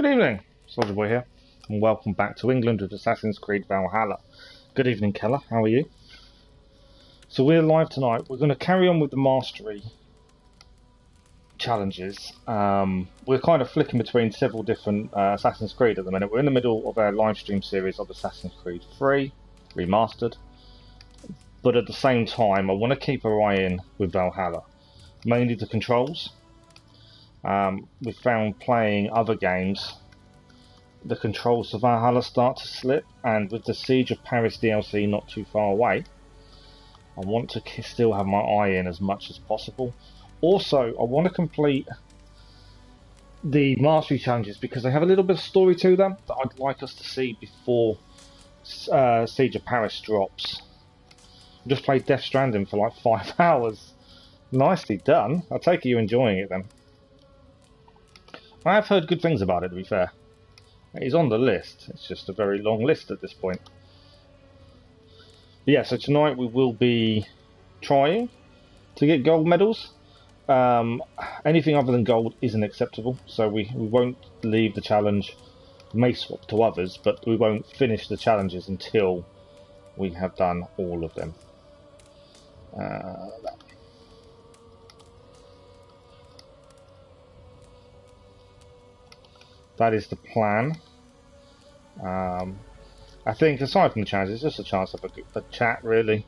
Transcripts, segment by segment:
Good evening, Soldierboy here, and welcome back to England with Assassin's Creed Valhalla. Good evening, Keller, how are you? So we're live tonight. We're going to carry on with the Mastery challenges. We're kind of flicking between several different Assassin's Creed at the minute. We're in the middle of our live stream series of Assassin's Creed 3, Remastered. But at the same time, I want to keep our eye in with Valhalla. Mainly the controls. We found playing other games, the controls of Valhalla start to slip, and with the Siege of Paris DLC not too far away, I want to still have my eye in as much as possible. Also, I want to complete the Mastery challenges because they have a little bit of story to them that I'd like us to see before Siege of Paris drops. I just played Death Stranding for like 5 hours. Nicely done. I take it you're enjoying it then. I have heard good things about it, to be fair. It is on the list. It's just a very long list at this point. But yeah, so tonight we will be trying to get gold medals. Anything other than gold isn't acceptable, so we won't leave the challenge. We may swap to others, but we won't finish the challenges until we have done all of them. That is the plan. I think aside from the challenge, it's just a chance to have a chat, really.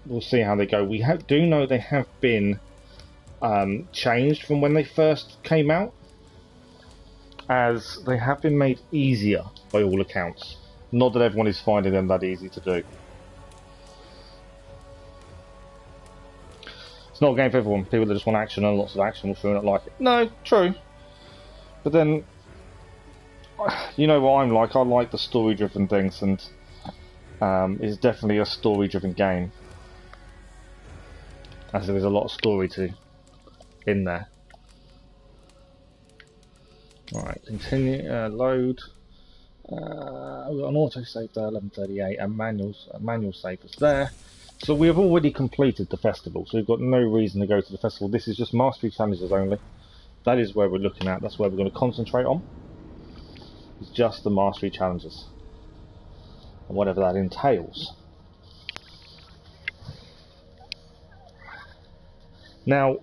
We'll see how they go. We do know they have been changed from when they first came out, as they have been made easier by all accounts. Not that everyone is finding them that easy to do. It's not a game for everyone. People that just want action and lots of action will sure not like it. No, true. But then, you know what I'm like. I like the story-driven things, and it's definitely a story-driven game, as there is a lot of story in there. All right, continue. Load. We've got an auto save there, 11:38, and manual save is there. So we have already completed the festival, so we've got no reason to go to the festival. This is just Mastery challenges only. That is where we're looking at. That's where we're going to concentrate on. It's just the Mastery challenges, and whatever that entails. Now,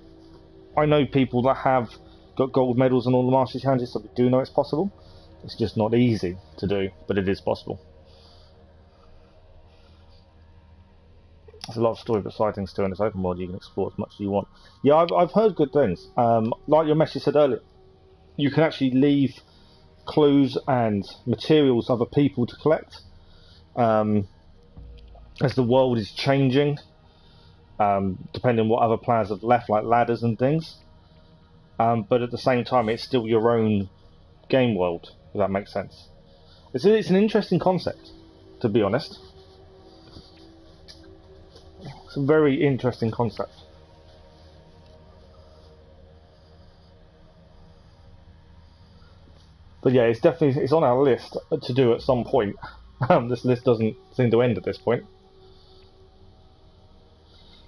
I know people that have got gold medals on all the Mastery challenges, so we do know it's possible. It's just not easy to do, but it is possible. There's a lot of story but side things too in this open world. You can explore as much as you want. Yeah, I've heard good things. Like your message said earlier, you can actually leave clues and materials other people to collect as the world is changing, depending on what other players have left, like ladders and things. But at the same time, it's still your own game world, if that makes sense. It's an interesting concept, to be honest. It's a very interesting concept. But yeah, it's on our list to do at some point. This list doesn't seem to end at this point.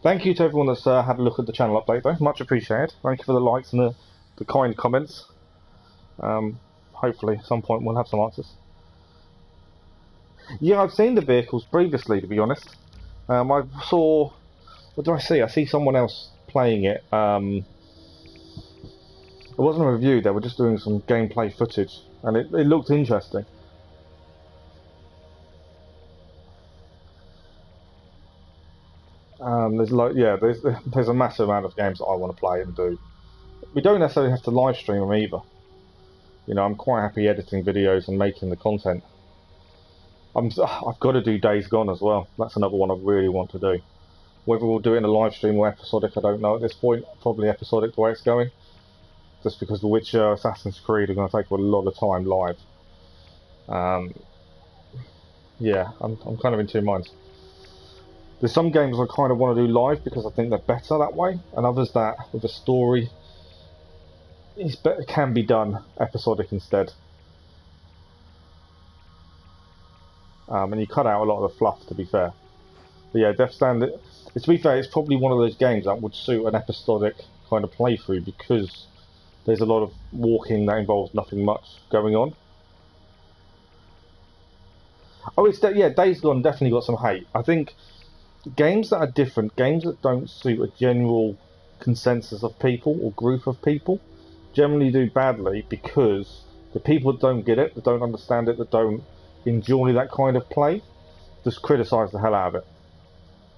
Thank you to everyone that's had a look at the channel update, though. Much appreciated. Thank you for the likes and the kind comments. Hopefully, at some point, we'll have some answers. Yeah, I've seen the vehicles previously, to be honest. I saw... What do I see? I see someone else playing it. It wasn't a review, they were just doing some gameplay footage, and it looked interesting. There's a massive amount of games that I want to play and do. We don't necessarily have to live stream them either. You know, I'm quite happy editing videos and making the content. I've got to do Days Gone as well. That's another one I really want to do. Whether we'll do it in a live stream or episodic, I don't know at this point. Probably episodic the way it's going. Just because The Witcher, Assassin's Creed are going to take a lot of time live. Yeah, I'm kind of in two minds. There's some games I kind of want to do live because I think they're better that way, and others that, with a story, can be done episodic instead. And you cut out a lot of the fluff, to be fair. But yeah, Death Stranding, to be fair, it's probably one of those games that would suit an episodic kind of playthrough because There's a lot of walking that involves nothing much going on. Oh, yeah, Days Gone definitely got some hate. I think games that are different, games that don't suit a general consensus of people or group of people, generally do badly because the people that don't get it, that don't understand it, that don't enjoy that kind of play, just criticise the hell out of it.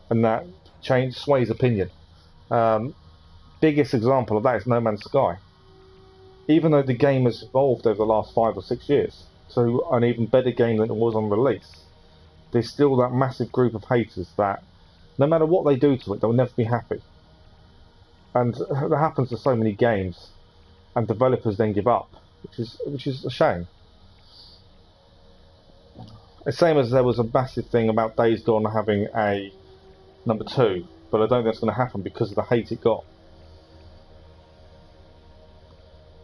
And that sways opinion. Biggest example of that is No Man's Sky. Even though the game has evolved over the last 5 or 6 years, so an even better game than it was on release, there's still that massive group of haters that no matter what they do to it, they'll never be happy. And that happens to so many games, and developers then give up, which is a shame. The same as there was a massive thing about Days Gone having a number 2, but I don't think that's going to happen because of the hate it got.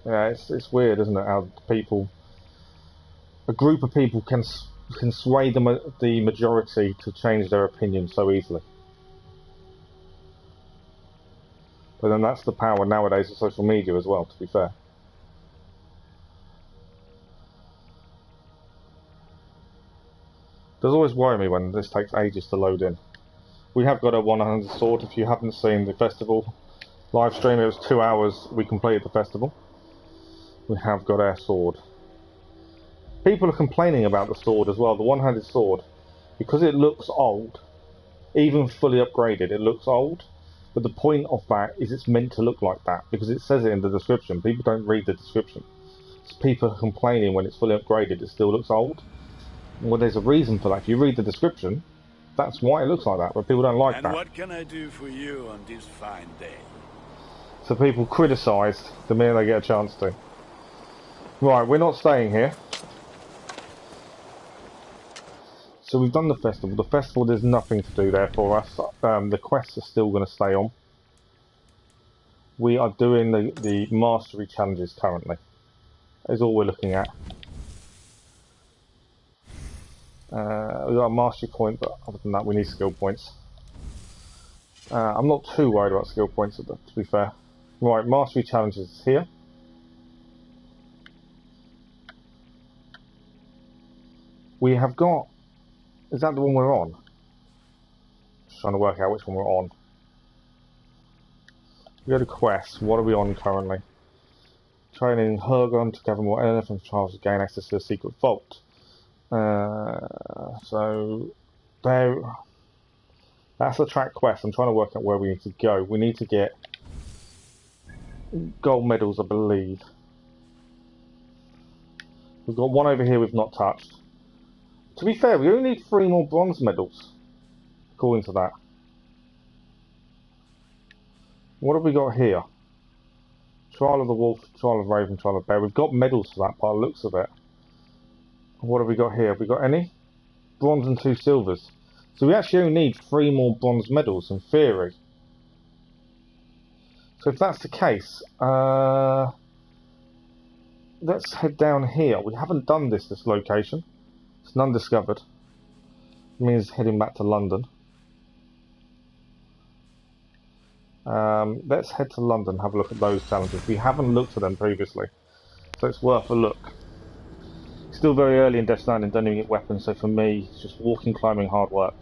Yeah, it's weird, isn't it? How a group of people can sway the majority to change their opinion so easily. But then that's the power nowadays of social media as well, to be fair. It does always worry me when this takes ages to load in. We have got a 100 sword. If you haven't seen the festival live stream, it was 2 hours we completed the festival. We have got our sword. People are complaining about the sword as well, the one-handed sword, because it looks old. Even fully upgraded, it looks old. But the point of that is it's meant to look like that, because it says it in the description. People don't read the description. So people are complaining when it's fully upgraded, it still looks old. Well, there's a reason for that. If you read the description, that's why it looks like that, but people don't like that. And what can I do for you on this fine day? So people criticise the minute they get a chance to. Right, we're not staying here. So we've done the festival. The festival, there's nothing to do there for us. The quests are still going to stay on. We are doing the mastery challenges currently. Is all we're looking at. We've got a mastery point, but other than that we need skill points. I'm not too worried about skill points, to be fair. Right, mastery challenges is here. We have got... Is that the one we're on? Just trying to work out which one we're on. We go to quests. What are we on currently? Training Hergon to gather more elephant trials to gain access to the secret vault. So there. That's the track quest. I'm trying to work out where we need to go. We need to get gold medals, I believe. We've got one over here we've not touched. To be fair, we only need 3 more bronze medals, according to that. What have we got here? Trial of the Wolf, Trial of Raven, Trial of Bear. We've got medals for that by the looks of it. What have we got here? Have we got any? Bronze and 2 silvers. So we actually only need 3 more bronze medals, in theory. So if that's the case, let's head down here. We haven't done this location. It's undiscovered. It means heading back to London. Let's head to London and have a look at those challenges. We haven't looked at them previously, so it's worth a look. Still very early in Death Stranding, don't even get weapons, so for me, it's just walking, climbing, hard work.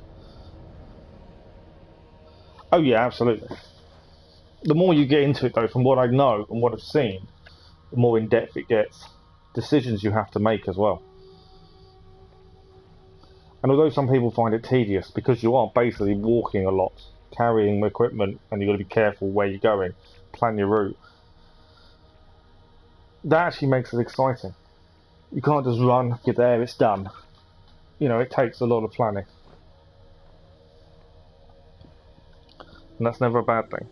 Oh yeah, absolutely. The more you get into it though, from what I know and what I've seen, the more in depth it gets. Decisions you have to make as well. And although some people find it tedious, because you are basically walking a lot, carrying equipment, and you've got to be careful where you're going, plan your route, that actually makes it exciting. You can't just run, you're there, it's done. You know, it takes a lot of planning. And that's never a bad thing.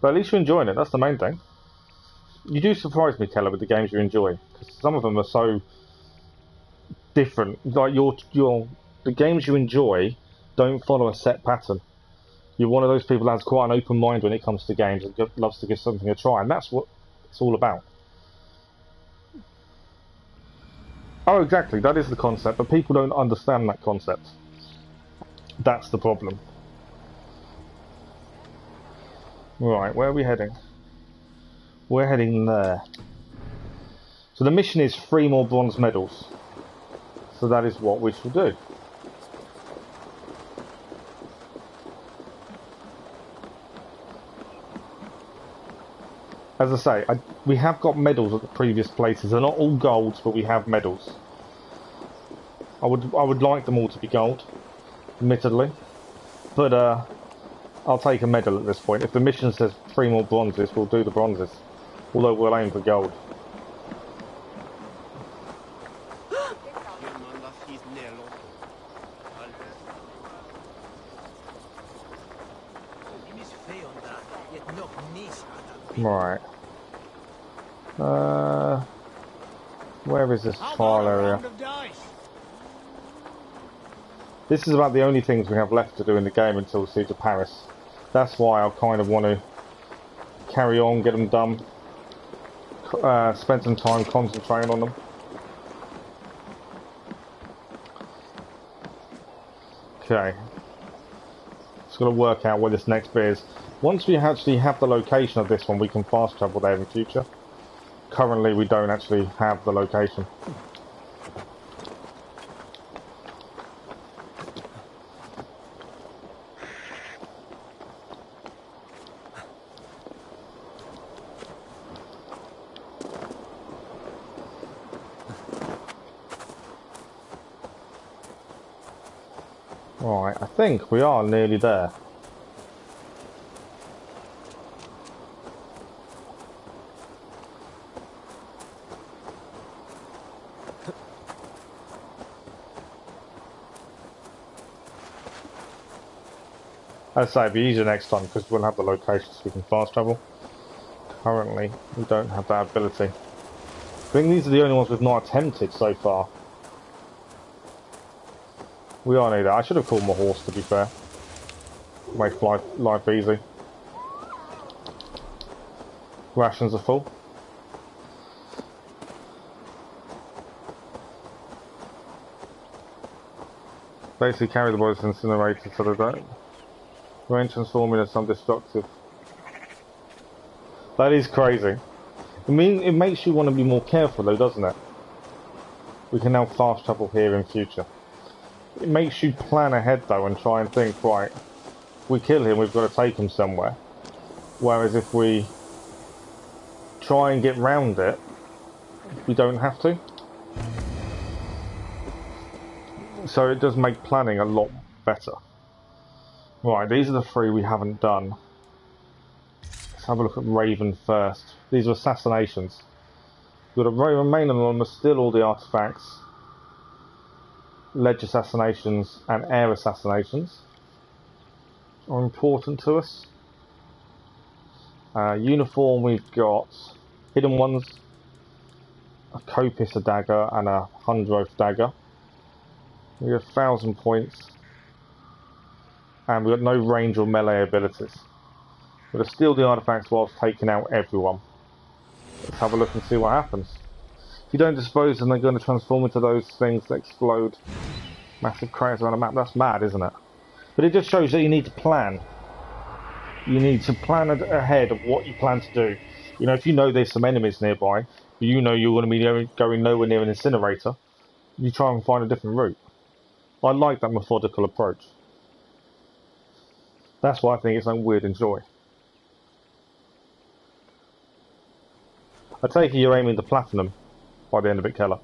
But at least you're enjoying it, that's the main thing. You do surprise me, Keller, with the games you enjoy, because some of them are so different. Like the games you enjoy don't follow a set pattern. You're one of those people that has quite an open mind when it comes to games and loves to give something a try, and that's what it's all about. Oh, exactly. That is the concept, but people don't understand that concept. That's the problem. Right, where are we heading? We're heading there. So the mission is 3 more bronze medals. So that is what we shall do. As I say, we have got medals at the previous places. They're not all golds, but we have medals. I would like them all to be gold, admittedly. But I'll take a medal at this point. If the mission says 3 more bronzes, we'll do the bronzes. Although we'll aim for gold. Right. Where is this trial area? This is about the only things we have left to do in the game until Siege of Paris. That's why I kind of want to carry on, get them done, spend some time concentrating on them. Okay. Just got to work out where this next bit is. Once we actually have the location of this one, we can fast travel there in future. Currently, we don't actually have the location. Right, I think we are nearly there. I'd say it'd be easier next time because we'll have the locations so we can fast travel. Currently, we don't have that ability. I think these are the only ones we've not attempted so far. We are near that. I should have called my horse, to be fair. Make life easy. Rations are full. Basically carry the boys incinerated so they don't. Range transforming into some destructive. That is crazy. I mean, it makes you want to be more careful though, doesn't it? We can now fast travel here in future. It makes you plan ahead though and try and think, right, if we kill him, we've got to take him somewhere. Whereas if we try and get round it, we don't have to. So it does make planning a lot better. Right, these are the 3 we haven't done. Let's have a look at Raven first. These are assassinations. We've got to remain anonymous, steal all the artifacts, ledge assassinations and air assassinations are important to us. Uniform, we've got hidden ones, a Copis, a dagger, and a Hundroth dagger. We have 1,000 points. And we've got no range or melee abilities. We're going to steal the artifacts whilst taking out everyone. Let's have a look and see what happens. If you don't dispose them, they're going to transform into those things that explode. Massive craters around the map. That's mad, isn't it? But it just shows that you need to plan. You need to plan ahead of what you plan to do. You know, if you know there's some enemies nearby, but you know you're going to be going nowhere near an incinerator, you try and find a different route. I like that methodical approach. That's why I think it's something we'd enjoy. I take it you're aiming to platinum by the end of it, Keller.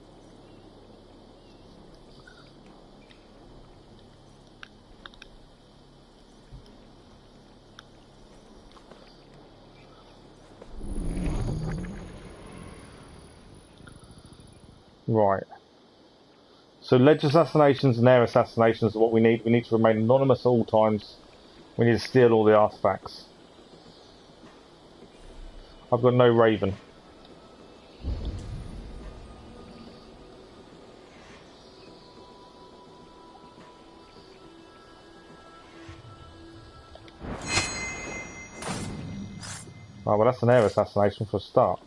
Right. So ledge assassinations and air assassinations are what we need. We need to remain anonymous at all times. We need to steal all the artifacts. I've got no Raven. Oh, well, that's an air assassination for a start.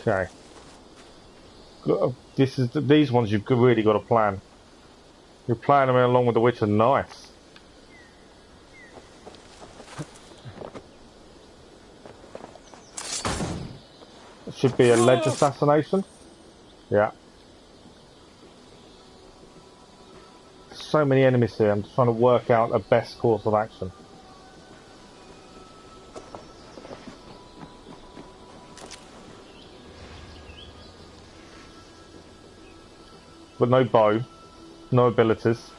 Okay. These ones you've really got to plan. You're playing them along with the Witcher, nice. It should be a ledge assassination. Yeah. So many enemies here, I'm just trying to work out the best course of action. But no bow, no abilities.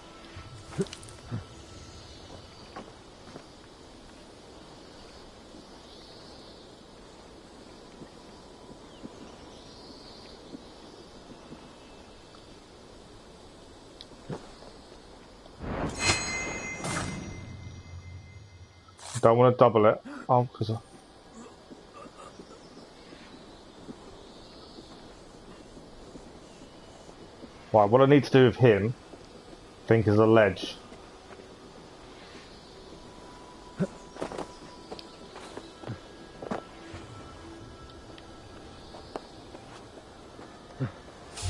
Don't want to double it. Oh, because right, what I need to do with him, I think, is a ledge.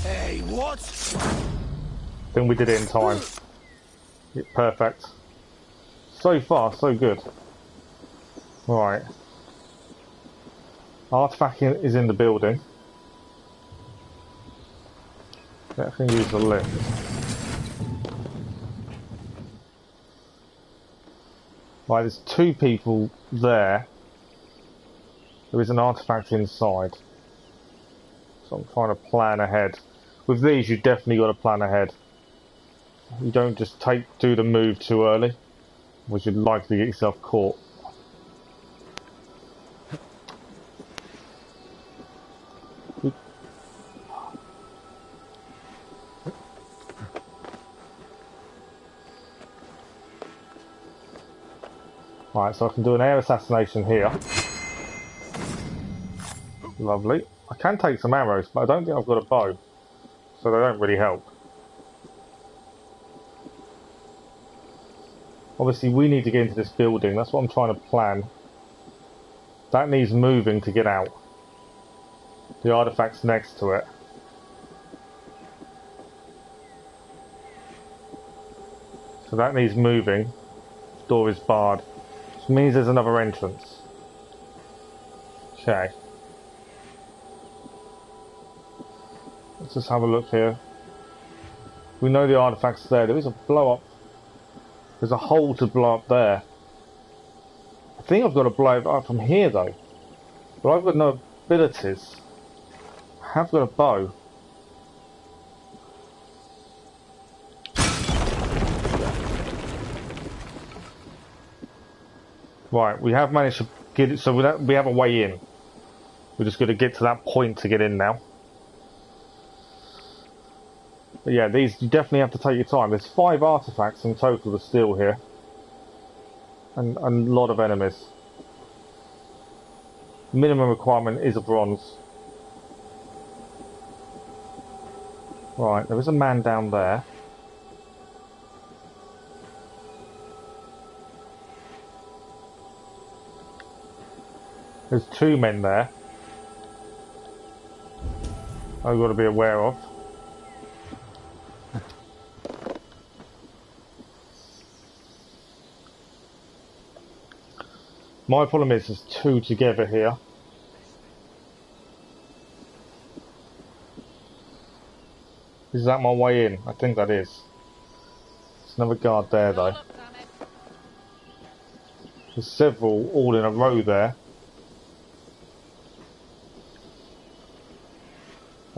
Hey, what? I think we did it in time. Yeah, perfect. So far, so good. Right. Artifact is in the building. I can use the lift. Right, there's two people there. There is an artifact inside. So I'm trying to plan ahead. With these, you definitely got to plan ahead. You don't just do the move too early, which you'd likely get yourself caught. Right, so I can do an air assassination here. Lovely. I can take some arrows, but I don't think I've got a bow, so they don't really help. Obviously, we need to get into this building. That's what I'm trying to plan. That needs moving to get out. The artifact's next to it. So that needs moving. Door is barred. Which means there's another entrance. Okay. Let's just have a look here. We know the artifact's there. There is a blow up. There's a hole to blow up there. I think I've got to blow it up from here though. But I've got no abilities. I have got a bow. Right, we have managed to get it, so we have a way in. We're just going to get to that point to get in now. But yeah, these, you definitely have to take your time. There's 5 artifacts in total to steal here. And a lot of enemies. Minimum requirement is a bronze. Right, there is a man down there. There's 2 men there. I've got to be aware of. My problem is there's 2 together here. Is that my way in? I think that is. There's another guard there though. There's several all in a row there.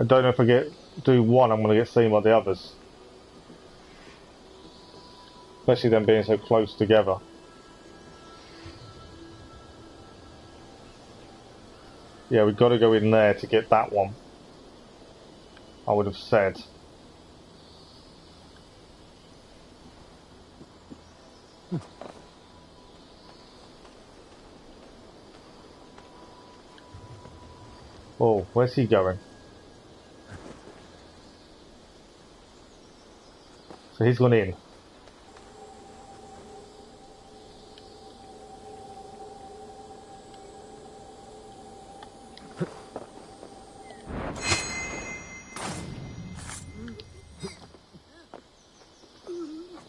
I don't know if I do one, I'm going to get seen by the others. Especially them being so close together. Yeah, we've got to go in there to get that one. I would have said. Oh, where's he going? So he's gone in.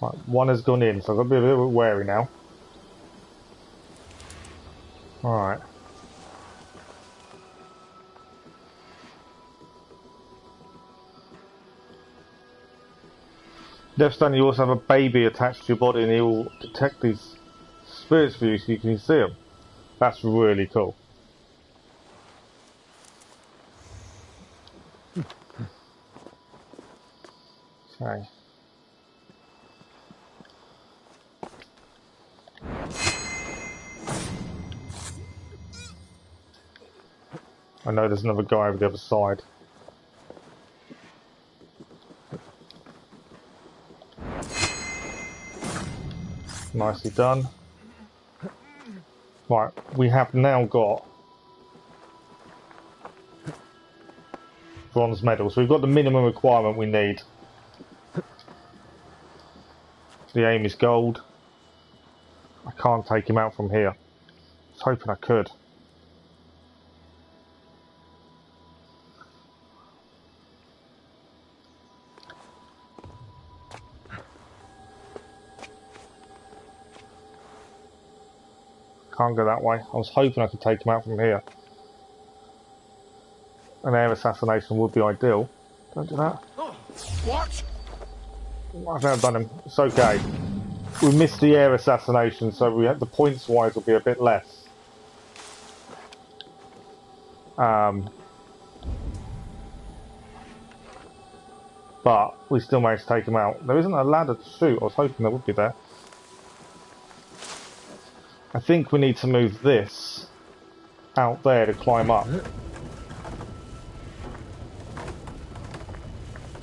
Right, one has gone in, so I've got to be a little bit wary now. Alright. Deathstone, you also have a baby attached to your body and he will detect these spirits for you so you can see them. That's really cool. Okay. I know there's another guy over the other side. Nicely done. Right, we have now got bronze medal, so we've got the minimum requirement we need. The aim is gold. I can't take him out from here. I was hoping I could. Can't go that way. I was hoping I could take him out from here. An air assassination would be ideal. Don't do that. What? I've never done him. It's okay. We missed the air assassination, so we had the points wise will be a bit less. But we still managed to take him out. There isn't a ladder to shoot. I was hoping there would be there. I think we need to move this out there to climb up.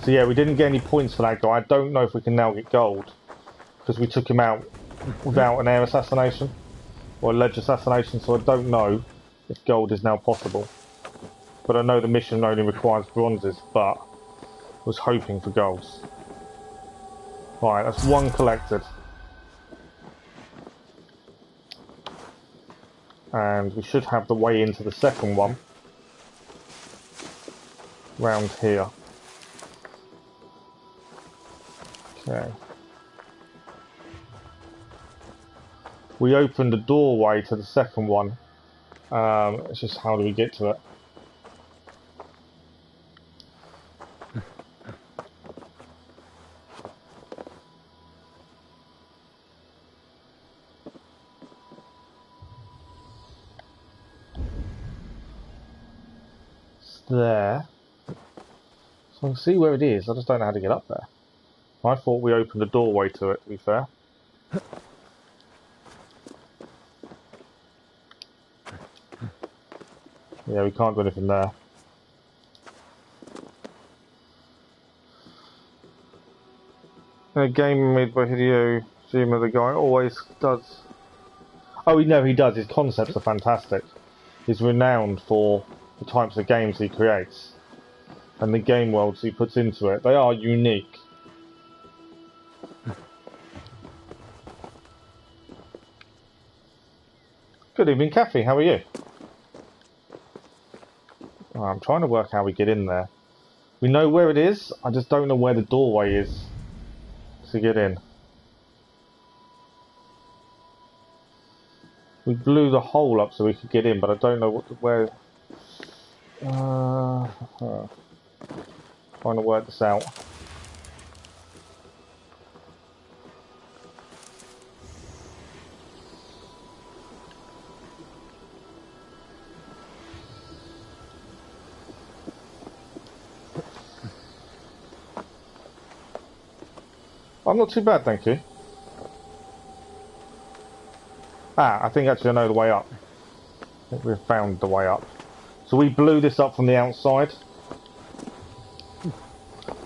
So yeah, we didn't get any points for that guy. I don't know if we can now get gold because we took him out without an air assassination or a ledge assassination, so I don't know if gold is now possible. But I know the mission only requires bronzes, but I was hoping for golds. Right, that's one collected. And we should have the way into the second one round here. Okay. We opened the doorway to the second one. It's just how do we get to it? There, so I can see where it is. I just don't know how to get up there. I thought we opened the doorway to it, to be fair. Yeah, we can't do anything there. In a game made by Hideo Kojima, the guy always does. Oh, no, he does. His concepts are fantastic. He's renowned for the types of games he creates and the game worlds he puts into it. They are unique. Good evening, Kathy. How are you? Oh, I'm trying to work how we get in there. We know where it is. I just don't know where the doorway is to get in. We blew the hole up so we could get in, but I don't know where. Trying to work this out. I'm not too bad, thank you. I think actually I know the way up. I think we've found the way up. So we blew this up from the outside.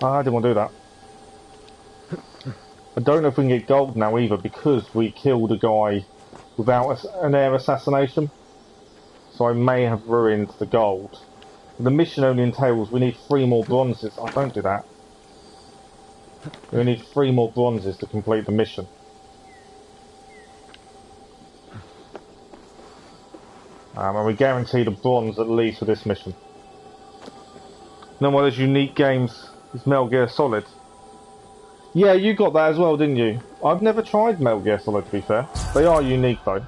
I didn't want to do that. I don't know if we can get gold now either because we killed a guy without an air assassination. So I may have ruined the gold. The mission only entails we need 3 more bronzes. I don't do that. We need 3 more bronzes to complete the mission. And we're guaranteed a bronze at least for this mission. You know one of those unique games is Metal Gear Solid? Yeah, you got that as well, didn't you? I've never tried Metal Gear Solid, to be fair. They are unique, though.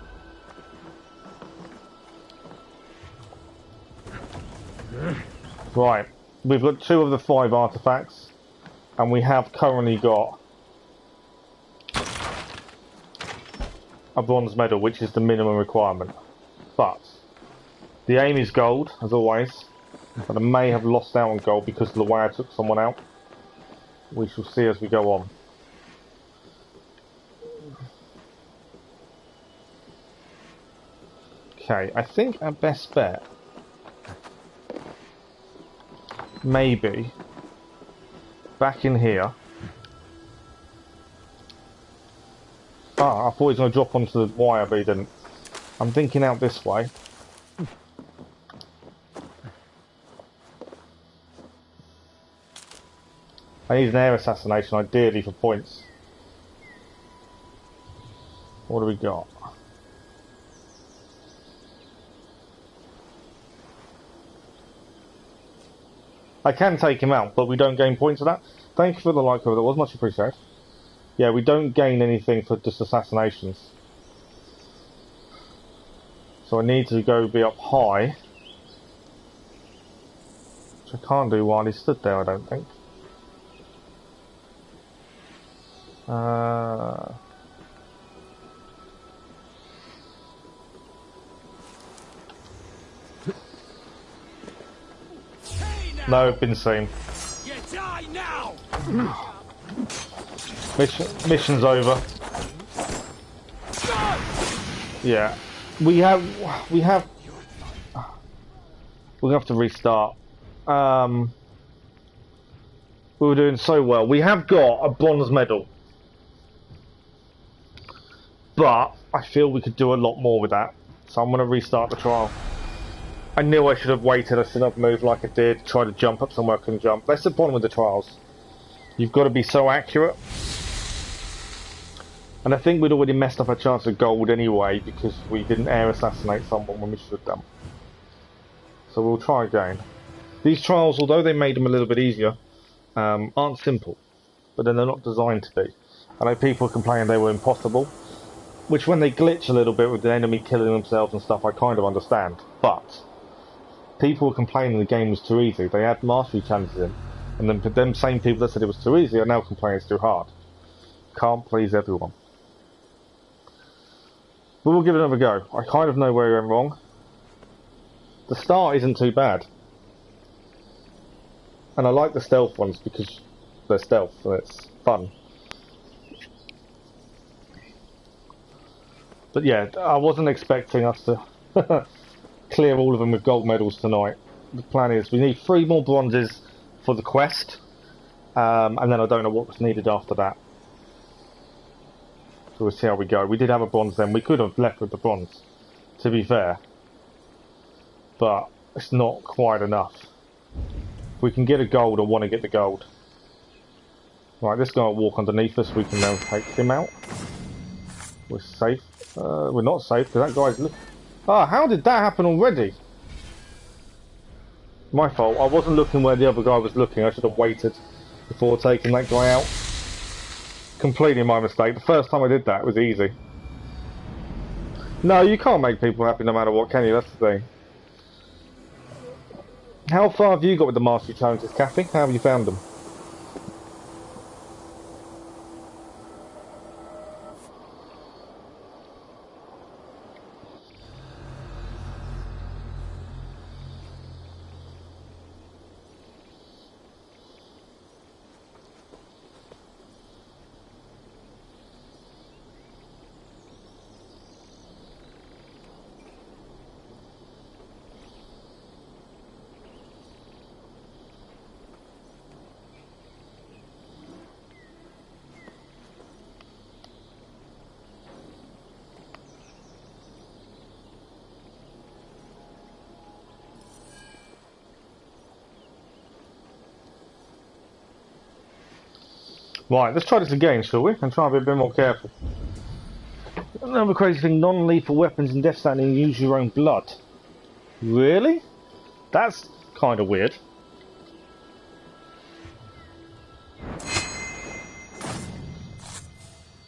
Right, we've got 2 of the 5 artifacts, and we have currently got a bronze medal, which is the minimum requirement. But the aim is gold, as always, but I may have lost out on gold because of the way I took someone out. We shall see as we go on. Okay, I think our best bet maybe back in here. Ah, I thought he was going to drop onto the wire, but he didn't. I'm thinking out this way. I need an air assassination, ideally, for points. What do we got? I can take him out, but we don't gain points for that. Thank you for the like over that, was much appreciated. Yeah, we don't gain anything for just assassinations. So I need to go be up high. Which I can't do while he stood there, I don't think. No, been seen. You die now. Mission's over. Yeah, we have to restart. We were doing so well. We have got a bronze medal, but I feel we could do a lot more with that. So I'm going to restart the trial. I knew I should have waited. I should have moved like I did. Try to jump up somewhere I couldn't jump. That's the problem with the trials. You've got to be so accurate. And I think we'd already messed up our chance of gold anyway because we didn't air assassinate someone when we should have done. So we'll try again. These trials, although they made them a little bit easier, aren't simple. But then they're not designed to be. I know people complain they were impossible. Which when they glitch a little bit with the enemy killing themselves and stuff, I kind of understand. But people were complaining the game was too easy. They had mastery challenges in. And then them same people that said it was too easy are now complaining it's too hard. Can't please everyone. But we'll give it another go. I kind of know where we went wrong. The start isn't too bad. And I like the stealth ones because they're stealth and it's fun. But yeah, I wasn't expecting us to clear all of them with gold medals tonight. The plan is we need 3 more bronzes for the quest, and then I don't know what was needed after that. So we'll see how we go. We did have a bronze then. We could have left with the bronze, to be fair. But it's not quite enough. If we can get a gold, I want to get the gold. Right, this guy will walk underneath us. We can now take him out. We're safe. We're not safe because that guy's... Ah, how did that happen already? My fault. I wasn't looking where the other guy was looking. I should have waited before taking that guy out. Completely my mistake. The first time I did that, it was easy. No, you can't make people happy no matter what, can you? That's the thing. How far have you got with the mastery challenges, Kathy? How have you found them? Right, let's try this again, shall we? And try and be a bit more careful. Another crazy thing, non-lethal weapons in Death Stranding use your own blood. Really? That's kind of weird.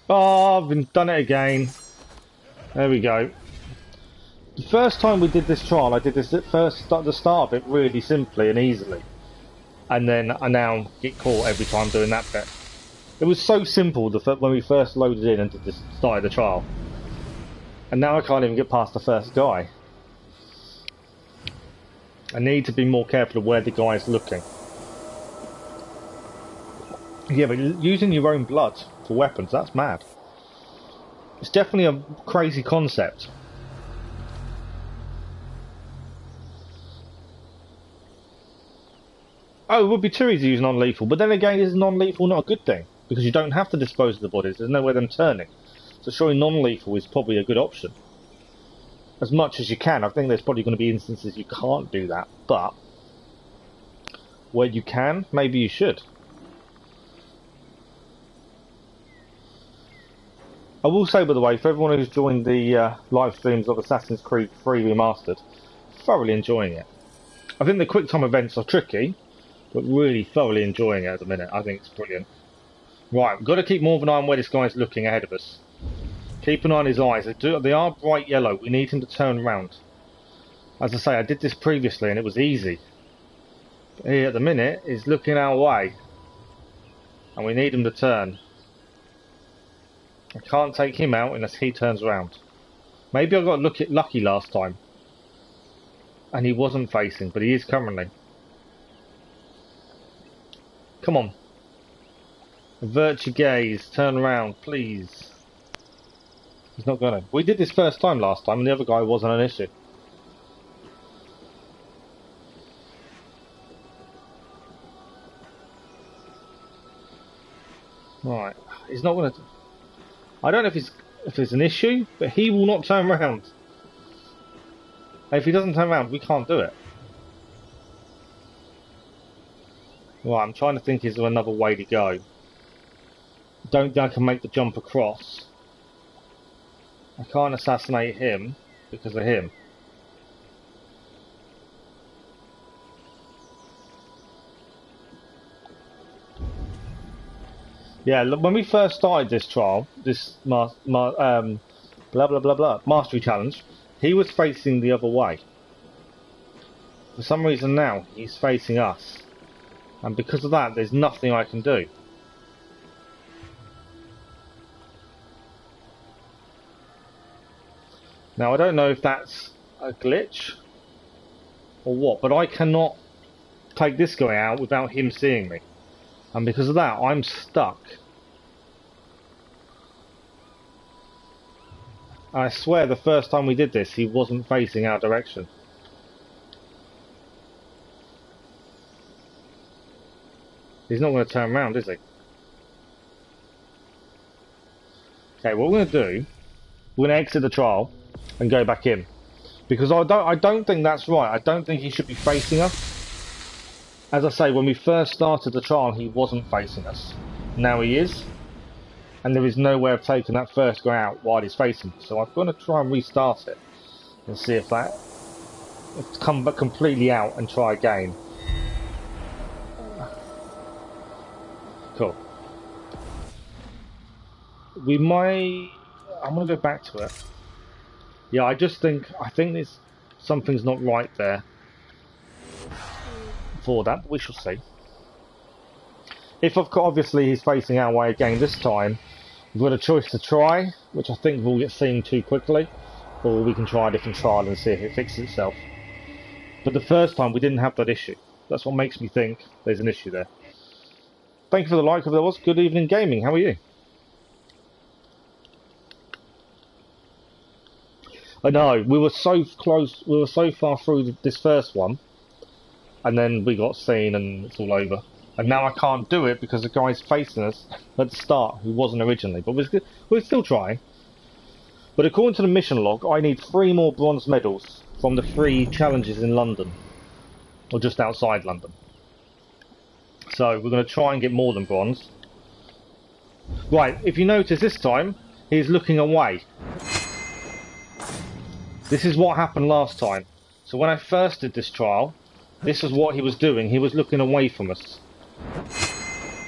Oh, I've done it again. There we go. The first time we did this trial, I did this at the start of it really simply and easily. And then I now get caught every time doing that bit. It was so simple when we first loaded in and started the trial. And now I can't even get past the first guy. I need to be more careful of where the guy is looking. Yeah, but using your own blood for weapons, that's mad. It's definitely a crazy concept. Oh, it would be too easy to use non-lethal, but then again, is non-lethal not a good thing? Because you don't have to dispose of the bodies, there's nowhere them turning. So surely non-lethal is probably a good option. As much as you can. I think there's probably going to be instances you can't do that, but where you can, maybe you should. I will say, by the way, for everyone who's joined the live streams of Assassin's Creed 3 Remastered, thoroughly enjoying it. I think the quick time events are tricky, but really thoroughly enjoying it at the minute. I think it's brilliant. Right, we've got to keep more of an eye on where this guy's looking ahead of us. Keep an eye on his eyes. They are bright yellow. We need him to turn round. As I say, I did this previously and it was easy. But he at the minute is looking our way. And we need him to turn. I can't take him out unless he turns round. Maybe I got lucky last time. And he wasn't facing, but he is currently. Come on. Avert your gaze. Turn around, please. He's not gonna. We did this first time last time and the other guy wasn't an issue. Right. He's not gonna... I don't know if it's an issue, but he will not turn around. If he doesn't turn around, we can't do it. Right, I'm trying to think, is there another way to go? Don't think I can make the jump across. I can't assassinate him because of him. Yeah, look, when we first started this trial, this blah blah blah blah mastery challenge, he was facing the other way. For some reason now he's facing us, and because of that, there's nothing I can do. Now I don't know if that's a glitch or what, but I cannot take this guy out without him seeing me. And because of that, I'm stuck. I swear the first time we did this, he wasn't facing our direction. He's not going to turn around, is he? Okay, what we're going to do, we're going to exit the trial and go back in. Because I don't think that's right. I don't think he should be facing us. As I say, when we first started the trial, he wasn't facing us. Now he is. And there is no way of taking that first guy out while he's facing. So I'm going to try and restart it. And see if it's come completely out and try again. Cool. We might... I'm going to go back to it. Yeah, I think something's not right there. For that, but we shall see. If obviously he's facing our way again this time, we've got a choice to try, which I think will get seen too quickly, or we can try a different trial and see if it fixes itself. But the first time we didn't have that issue. That's what makes me think there's an issue there. Thank you for the like, if there was. Good evening gaming, how are you? I know, we were so close, we were so far through this first one. And then we got seen and it's all over. And now I can't do it because the guy's facing us at the start, who wasn't originally. But we're still trying. But according to the mission log, I need 3 more bronze medals from the 3 challenges in London. Or just outside London. So we're going to try and get more than bronze. Right, if you notice this time, he's looking away. This is what happened last time. So when I first did this trial, this is what he was doing. He was looking away from us.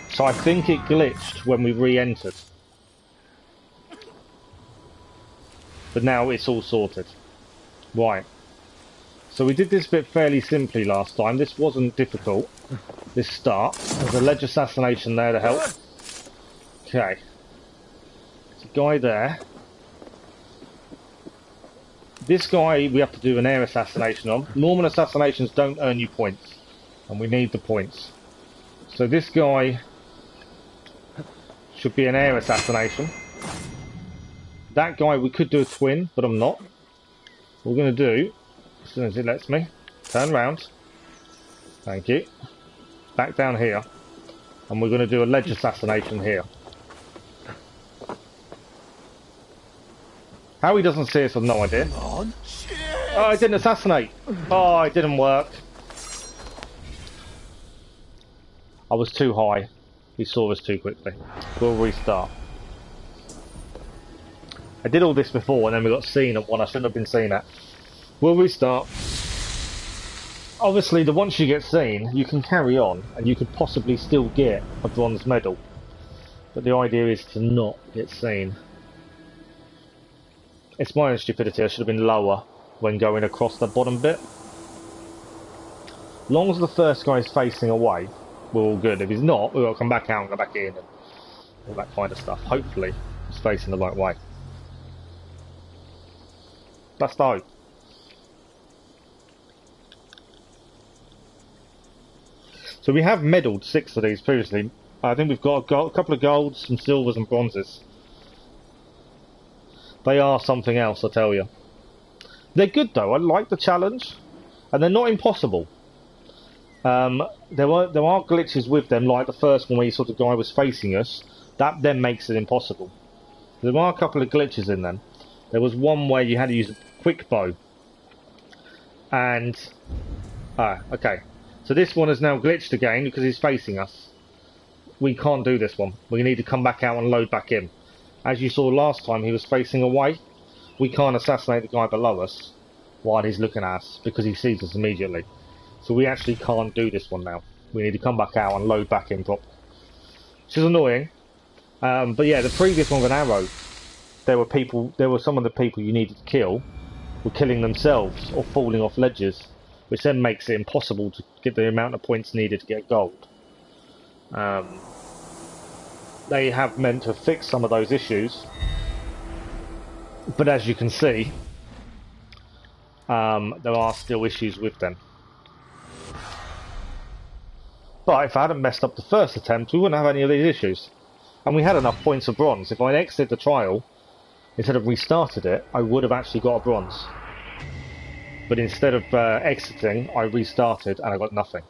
So I think it glitched when we re-entered. But now it's all sorted. Right. So we did this bit fairly simply last time. This wasn't difficult. This start. There's a ledge assassination there to help. Okay. There's a guy there. This guy we have to do an air assassination on. Normal assassinations don't earn you points. And we need the points. So this guy should be an air assassination. That guy we could do a twin, but I'm not. What we're going to do, as soon as it lets me, turn round. Thank you. Back down here. And we're going to do a ledge assassination here. How he doesn't see us, I've no idea. Oh, I didn't assassinate. Oh, it didn't work. I was too high. He saw us too quickly. We'll restart. I did all this before and then we got seen at one I shouldn't have been seen at. We'll restart. Obviously, once you get seen, you can carry on and you could possibly still get a bronze medal. But the idea is to not get seen. It's my own stupidity. I should have been lower when going across the bottom bit. As long as the first guy is facing away, we're all good. If he's not, we've got to come back out and go back in and all that kind of stuff. Hopefully, he's facing the right way. That's the hope. So we have medalled 6 of these previously. I think we've got a couple of golds, some silvers and bronzes. They are something else, I tell you. They're good though. I like the challenge, and they're not impossible. There are glitches with them, like the first one where you saw the guy was facing us. That then makes it impossible. There are a couple of glitches in them. There was one where you had to use a quick bow, and okay. So this one is now glitched again because he's facing us. We can't do this one. We need to come back out and load back in. As you saw last time, he was facing away. We can't assassinate the guy below us while he's looking at us because he sees us immediately. So we actually can't do this one now. We need to come back out and load back in properly. Which is annoying. But yeah, the previous one with an arrow, there were some of the people you needed to kill were killing themselves or falling off ledges, which then makes it impossible to get the amount of points needed to get gold. They have meant to fix some of those issues, but as you can see, there are still issues with them. But if I hadn't messed up the first attempt, we wouldn't have any of these issues. And we had enough points of bronze. If I exited the trial, instead of restarted it, I would have actually got a bronze. But instead of exiting, I restarted and I got nothing.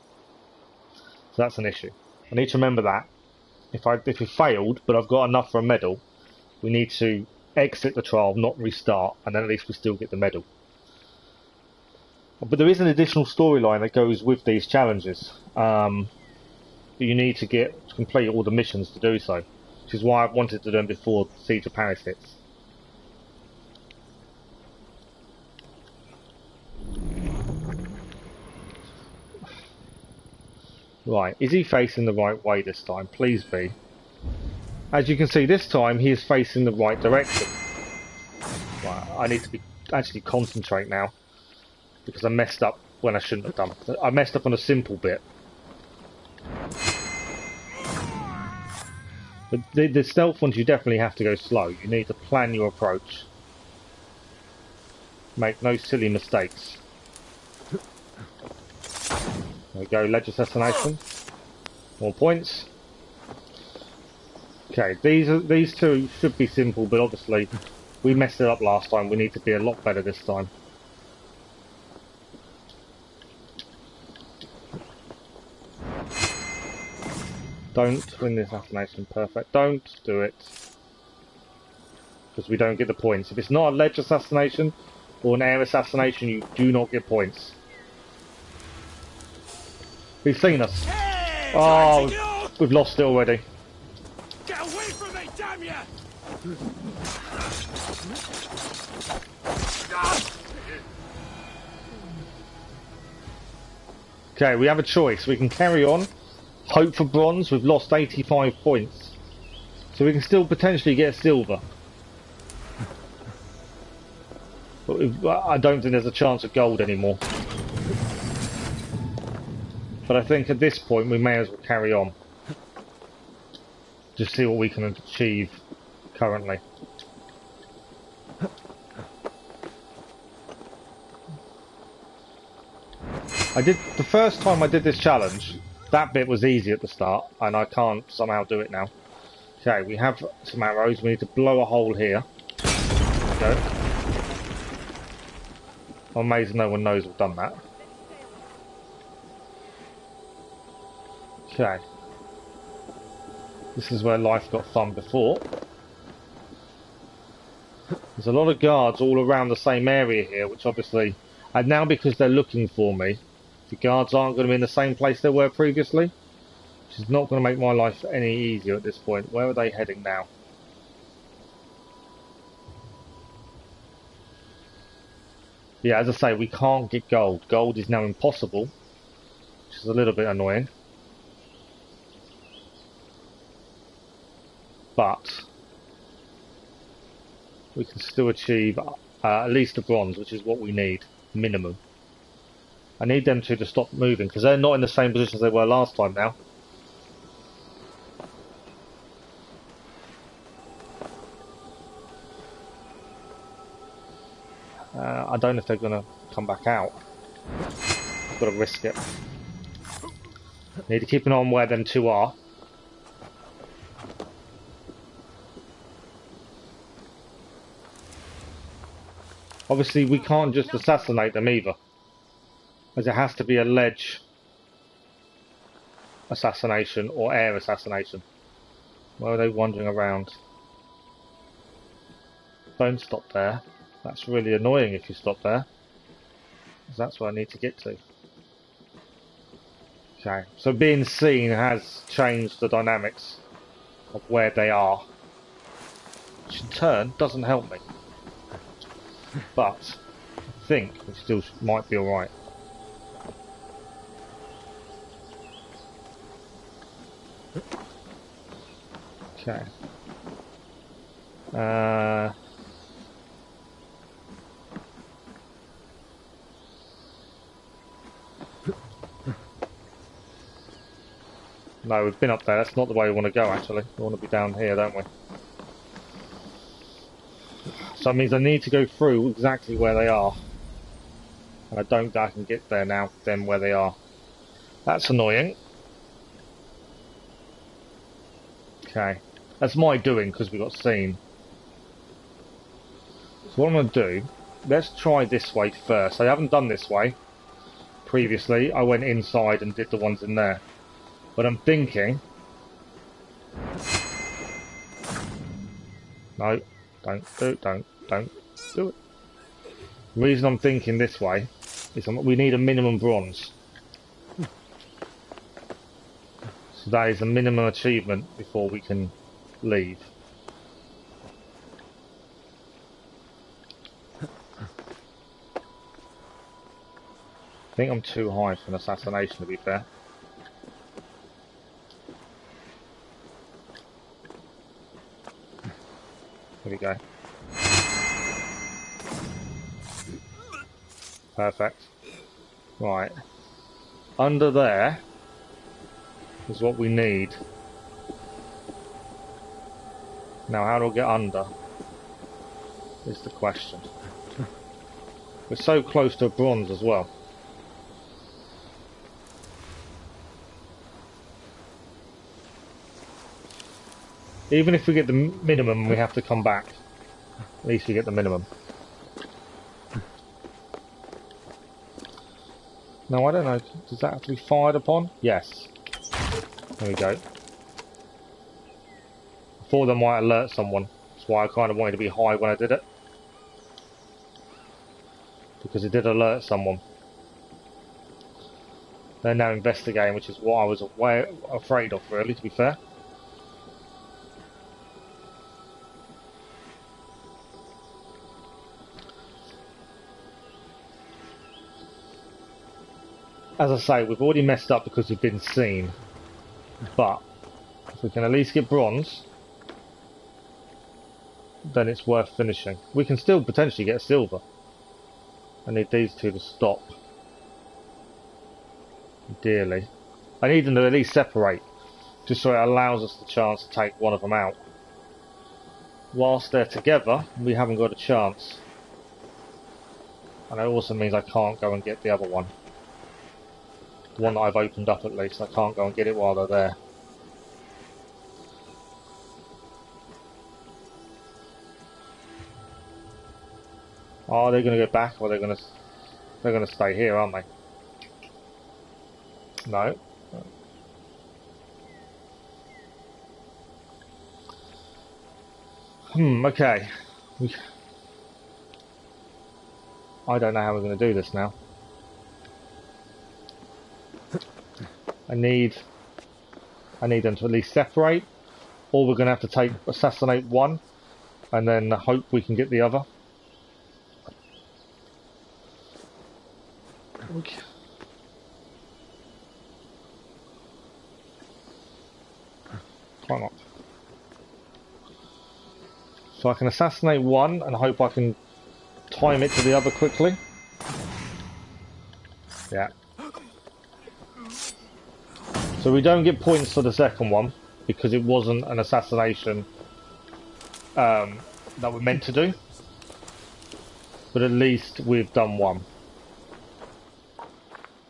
So that's an issue. I need to remember that. If we failed, but I've got enough for a medal, we need to exit the trial, not restart, and then at least we still get the medal. But there is an additional storyline that goes with these challenges. You need to complete all the missions to do so, which is why I wanted to do them before Siege of Paris hits. Right, is he facing the right way this time? Please be. As you can see, this time he is facing the right direction. Right, I need to actually concentrate now, because I messed up when I shouldn't have done. I messed up on a simple bit. But the stealth ones you definitely have to go slow. You need to plan your approach. Make no silly mistakes. There we go, ledge assassination. More points. Okay, these two should be simple, but obviously we messed it up last time. We need to be a lot better this time. Don't win the assassination, perfect. Don't do it. Because we don't get the points. If it's not a ledge assassination or an air assassination, you do not get points. He's seen us. Oh, we've lost it already. Get away from me! Okay, we have a choice. We can carry on, hope for bronze. We've lost 85 points. So we can still potentially get silver. But I don't think there's a chance of gold anymore. But I think at this point we may as well carry on. Just see what we can achieve currently. The first time I did this challenge, that bit was easy at the start, and I can't somehow do it now. Okay, we have some arrows. We need to blow a hole here. There we go. I'm amazed no one knows we've done that. Okay. This is where life got fun before. There's a lot of guards all around the same area here, which obviously... And now because they're looking for me, the guards aren't going to be in the same place they were previously. Which is not going to make my life any easier at this point. Where are they heading now? Yeah, as I say, we can't get gold. Gold is now impossible, which is a little bit annoying. But we can still achieve at least a bronze, which is what we need, minimum. I need them two to stop moving, because they're not in the same position as they were last time now. I don't know if they're going to come back out. I've got to risk it. Need to keep an eye on where them two are. Obviously we can't just assassinate them either, as it has to be a ledge assassination or air assassination. Where are they wandering around? Don't stop there. That's really annoying if you stop there, because that's where I need to get to. Okay, so being seen has changed the dynamics of where they are, which in turn doesn't help me. But I think it still might be alright. Okay. No, we've been up there. That's not the way we want to go, actually. We want to be down here, don't we? So that means I need to go through exactly where they are. And I don't think I can get there now, them where they are. That's annoying. Okay. That's my doing, because we got seen. So what I'm going to do, let's try this way first. I haven't done this way previously. I went inside and did the ones in there. But I'm thinking... No, don't do it. The reason I'm thinking this way is we need a minimum bronze. So that is a minimum achievement before we can leave. I think I'm too high for an assassination, to be fair. There we go. Perfect. Right. Under there is what we need. Now how do I get under? Is the question. We're so close to a bronze as well. Even if we get the minimum, we have to come back. At least we get the minimum. No, I don't know. Does that have to be fired upon? Yes. There we go. I thought that might alert someone. That's why I kind of wanted to be high when I did it. Because it did alert someone. They're now investigating, which is what I was afraid of, really, to be fair. as I say, we've already messed up because we've been seen. But if we can at least get bronze, then it's worth finishing. We can still potentially get silver. I need these two to stop. Dearly. I need them to at least separate, just so it allows us the chance to take one of them out. Whilst they're together, we haven't got a chance. And it also means I can't go and get the other one. The one that I've opened up at least, I can't go and get it while they're there. Oh, they're going to go back, or they're going to stay here, aren't they? No. Okay. I don't know how we're going to do this now. I need them to at least separate, or we're going to have to assassinate one, and then hope we can get the other. Okay. Climb up. So I can assassinate one and hope I can time it to the other quickly. Yeah. So we don't get points for the second one because it wasn't an assassination that we're meant to do. But at least we've done one.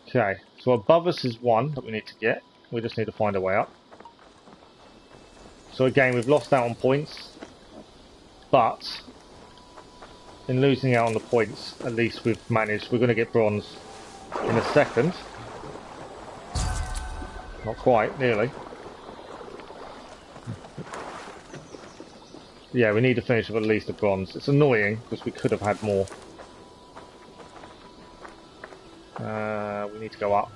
Okay, so above us is one that we need to get. We just need to find a way up. So again, we've lost out on points. But in losing out on the points, at least we've managed. We're going to get bronze in a second. Not quite, nearly. Yeah, we need to finish with at least a bronze. It's annoying because we could have had more. We need to go up.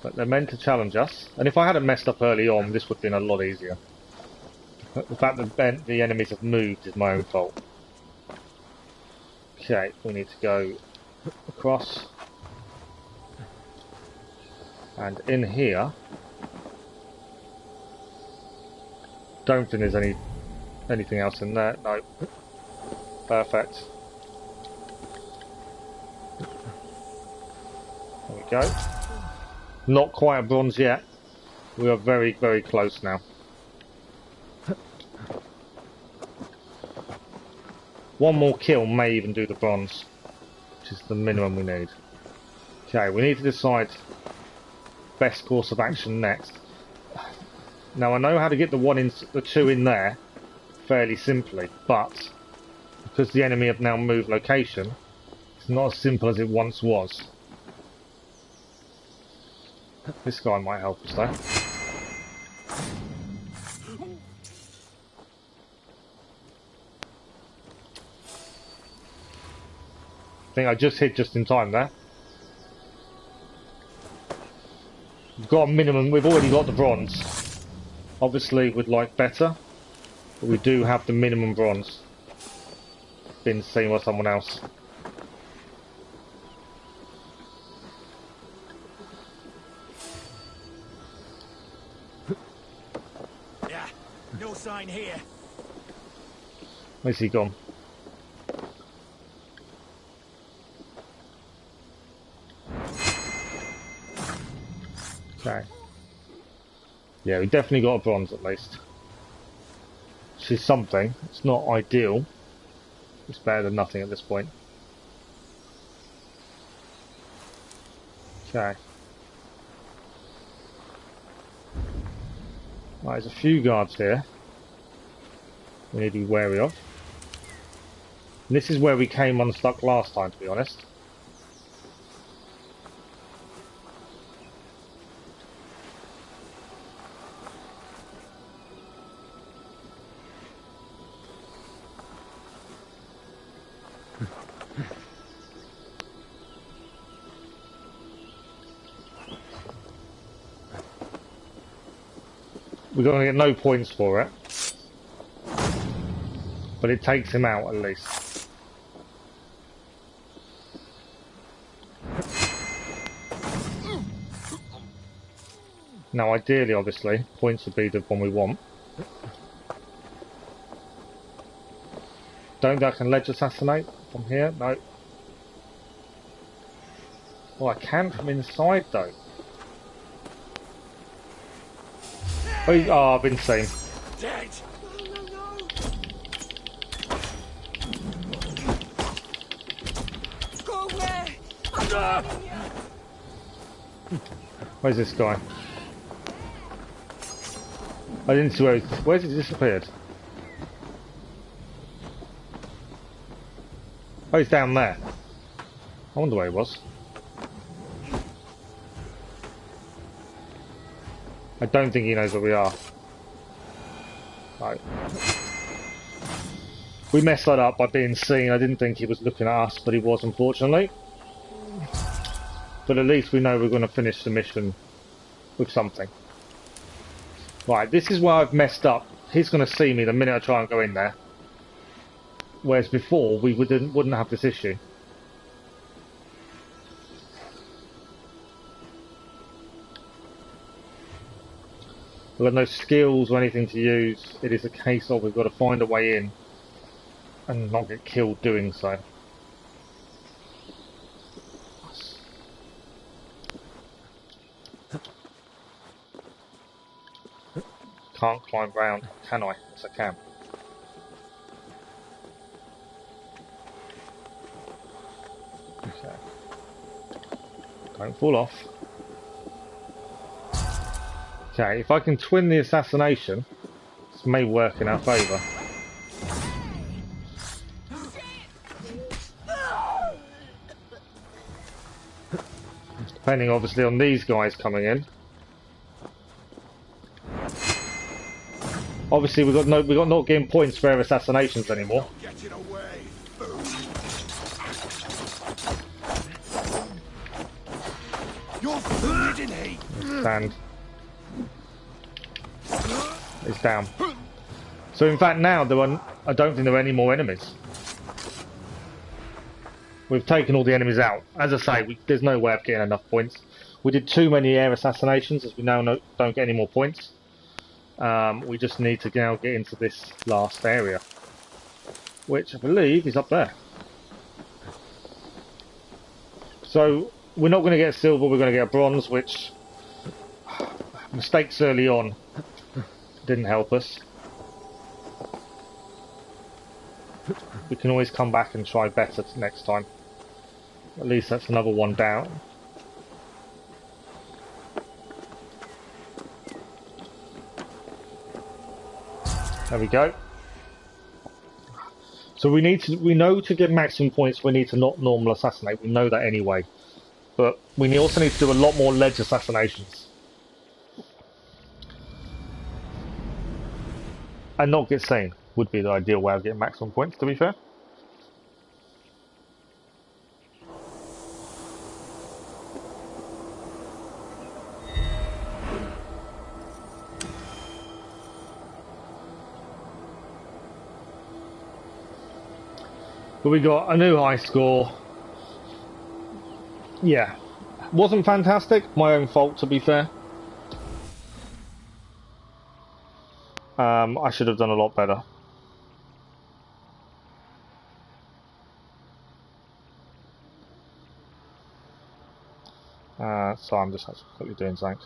But they're meant to challenge us. And if I hadn't messed up early on, this would have been a lot easier. The fact that the enemies have moved is my own fault. Okay, we need to go across. And in here... Don't think there's anything else in there. No. Perfect. There we go. Not quite a bronze yet. We are very, very close now. One more kill may even do the bronze, which is the minimum we need. Okay, we need to decide best course of action next. Now I know how to get the two in there fairly simply, but because the enemy have now moved location, it's not as simple as it once was. This guy might help us though. I think I just hit just in time there. We've got a minimum, we've already got the bronze. Obviously we'd like better, but we do have the minimum bronze. Been seen by someone else. Yeah, no sign here. Where's he gone? Okay. Yeah, we definitely got a bronze at least. Which is something. It's not ideal. It's better than nothing at this point. Okay. Right, there's a few guards here we need to be wary of. And this is where we came unstuck last time, to be honest. We're going to get no points for it. But it takes him out at least. Now, ideally, obviously, points would be the one we want. Don't think I can ledge assassinate from here? No. Well, I can from inside, though. Oh, I've been seen. Dead. Go away. Where's this guy? I didn't see where's he disappeared? Oh, he's down there. I wonder where he was. I don't think he knows where we are. Right. We messed that up by being seen. I didn't think he was looking at us, but he was, unfortunately. But at least we know we're going to finish the mission with something. Right, this is where I've messed up. He's going to see me the minute I try and go in there. Whereas before, we wouldn't have this issue. We've got no skills or anything to use. It is a case of we've got to find a way in and not get killed doing so. Can't climb round, can I? Yes, I can. Okay. Don't fall off. Okay, if I can twin the assassination, this may work in our favour. Depending obviously on these guys coming in. Obviously we've got not getting points for our assassinations anymore. Get it away. You're fluid in hate. Stand. It's down. So in fact now I don't think there are any more enemies. We've taken all the enemies out. As I say, there's no way of getting enough points. We did too many air assassinations, as we now don't get any more points. We just need to now get into this last area, which I believe is up there. So we're not going to get silver, we're going to get bronze, which mistakes early on didn't help us. We can always come back and try better next time. At least that's another one down. There we go. So we know to get maximum points we need to not normal assassinate. We know that anyway. But we also need to do a lot more ledge assassinations. And not get seen would be the ideal way of getting maximum points, to be fair. But we got a new high score. Yeah. Wasn't fantastic. My own fault, to be fair. I should have done a lot better. So I'm just actually quickly doing something.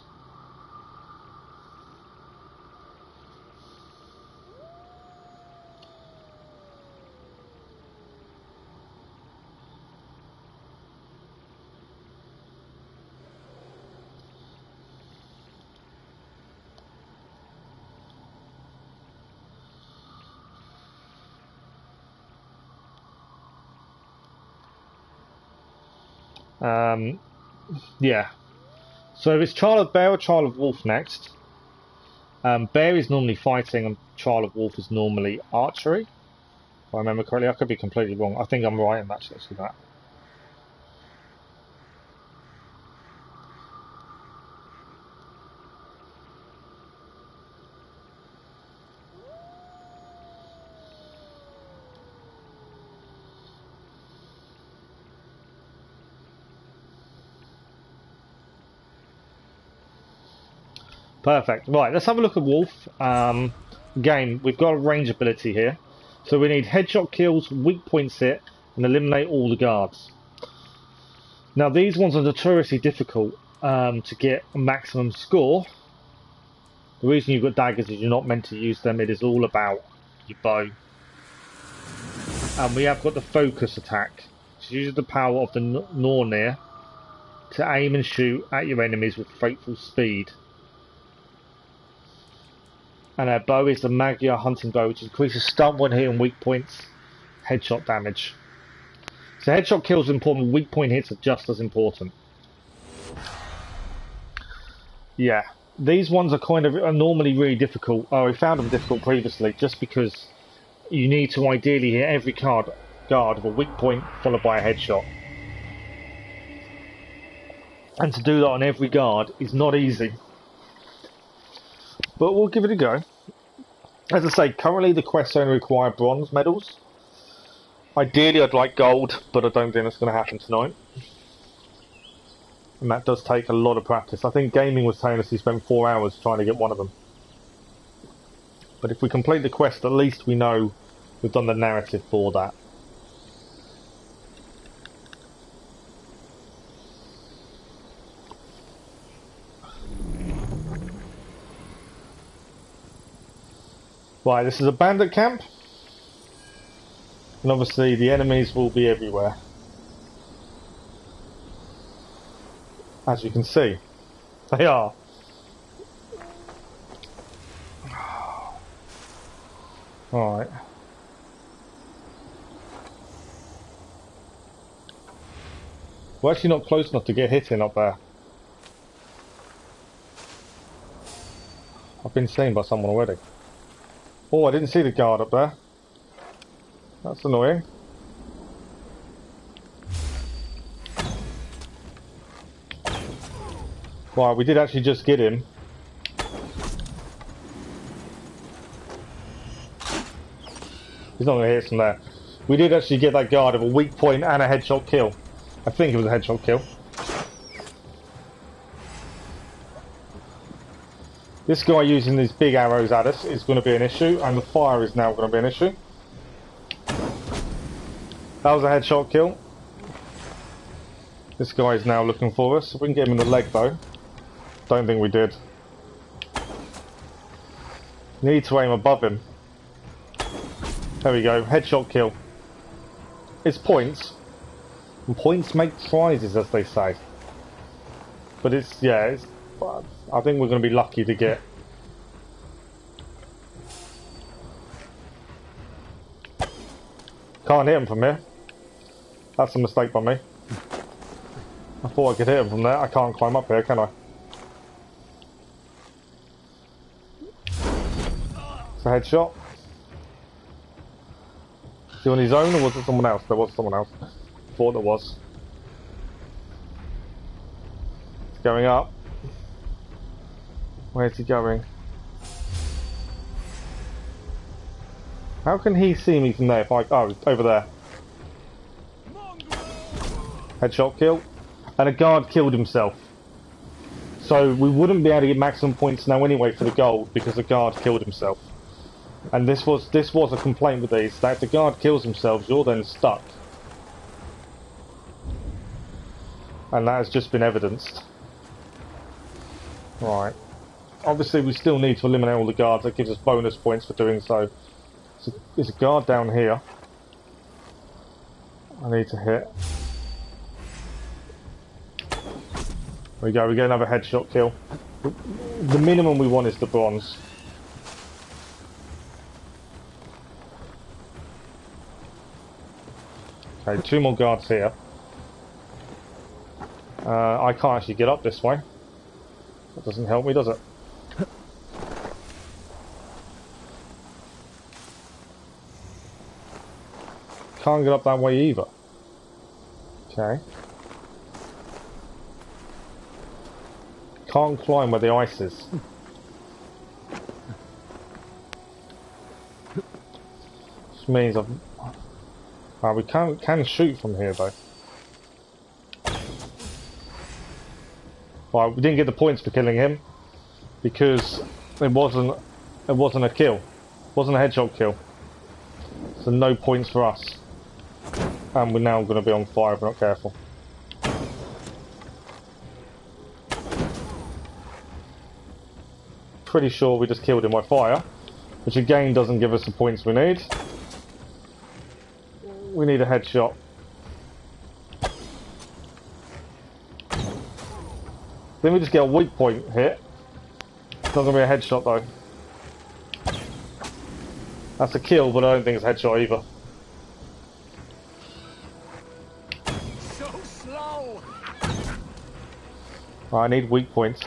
Yeah. So if it's Trial of Bear or Trial of Wolf next. Bear is normally fighting and Trial of Wolf is normally archery. If I remember correctly, I could be completely wrong. I think I'm right in that. Perfect. Right, let's have a look at Wolf. Again, we've got a range ability here. So we need headshot kills, weak points hit, and eliminate all the guards. Now these ones are notoriously difficult to get a maximum score. The reason you've got daggers is you're not meant to use them. It is all about your bow. And we have got the focus attack, which uses the power of the Nornir to aim and shoot at your enemies with fateful speed. And our bow is the Magyar hunting bow, which increases stun when hitting weak points, headshot damage. So headshot kills are important, weak point hits are just as important. Yeah, these ones are normally really difficult. Oh, we found them difficult previously, just because you need to ideally hit every guard with a weak point followed by a headshot. And to do that on every guard is not easy. But we'll give it a go. As I say, currently the quests only require bronze medals. Ideally I'd like gold, but I don't think that's going to happen tonight. And that does take a lot of practice. I think Gaming was telling us he spent 4 hours trying to get one of them. But if we complete the quest, at least we know we've done the narrative for that. Right, this is a bandit camp. And obviously the enemies will be everywhere. As you can see, they are. Alright. We're actually not close enough to get hit in up there. I've been seen by someone already. Oh, I didn't see the guard up there. That's annoying. Right, we did actually just get him. He's not going to hit us from there. We did actually get that guard with a weak point and a headshot kill. I think it was a headshot kill. This guy using these big arrows at us is going to be an issue, and the fire is now going to be an issue. That was a headshot kill. This guy is now looking for us. If we can get him in the leg though. Don't think we did. Need to aim above him. There we go, headshot kill. It's points. And points make prizes, as they say. But it's, yeah, it's, I think we're going to be lucky to get. Can't hit him from here. That's a mistake by me. I thought I could hit him from there. I can't climb up here, can I? It's a headshot. Is he on his own or was it someone else? There was someone else. Thought there was. It's going up. Where's he going? How can he see me from there if I... Oh, over there. Headshot kill. And a guard killed himself. So we wouldn't be able to get maximum points now anyway for the gold because the guard killed himself. And this was a complaint with these, that if the guard kills themselves, you're then stuck. And that has just been evidenced. Right. Obviously we still need to eliminate all the guards, that gives us bonus points for doing so. So there's a guard down here. I need to hit. There we go, we get another headshot kill. The minimum we want is the bronze. Okay, 2 more guards here. I can't actually get up this way. That doesn't help me, does it? Can't get up that way either. Okay. Can't climb where the ice is. Which means I've... we can shoot from here though. Right, we didn't get the points for killing him because it wasn't a kill, wasn't a headshot kill. So no points for us, and we're now going to be on fire if we're not careful. Pretty sure we just killed him by fire, which again doesn't give us the points we need. We need a headshot. Then we just get a weak point hit. It's not going to be a headshot though. That's a kill, but I don't think it's a headshot either. So slow. I need weak points.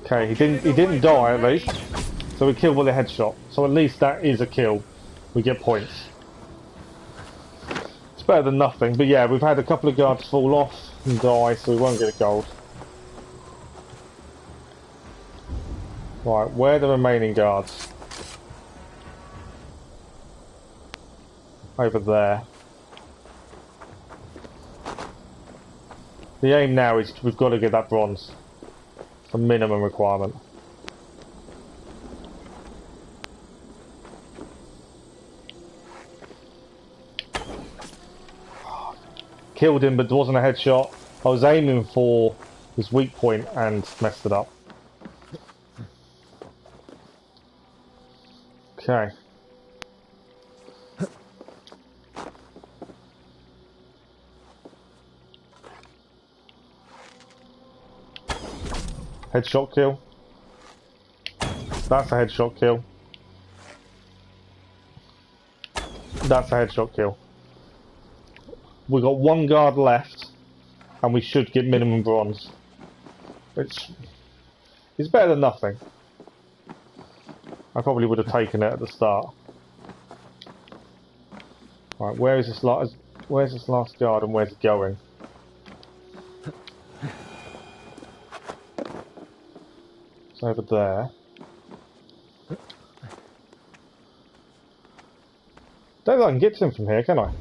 Okay, he didn't die at least. So we killed with a headshot. So at least that is a kill. We get points. It's better than nothing. But yeah, we've had a couple of guards fall off and die, so we won't get a gold. Right, where are the remaining guards? Over there. The aim now is we've got to get that bronze. It's a minimum requirement. Killed him, but it wasn't a headshot. I was aiming for his weak point and messed it up. Okay. Headshot kill. That's a headshot kill. That's a headshot kill. We've got one guard left, and we should get minimum bronze. It's better than nothing. I probably would have taken it at the start. Right, where's this last guard and where's it going? It's over there. Don't think I can get to him from here, can I?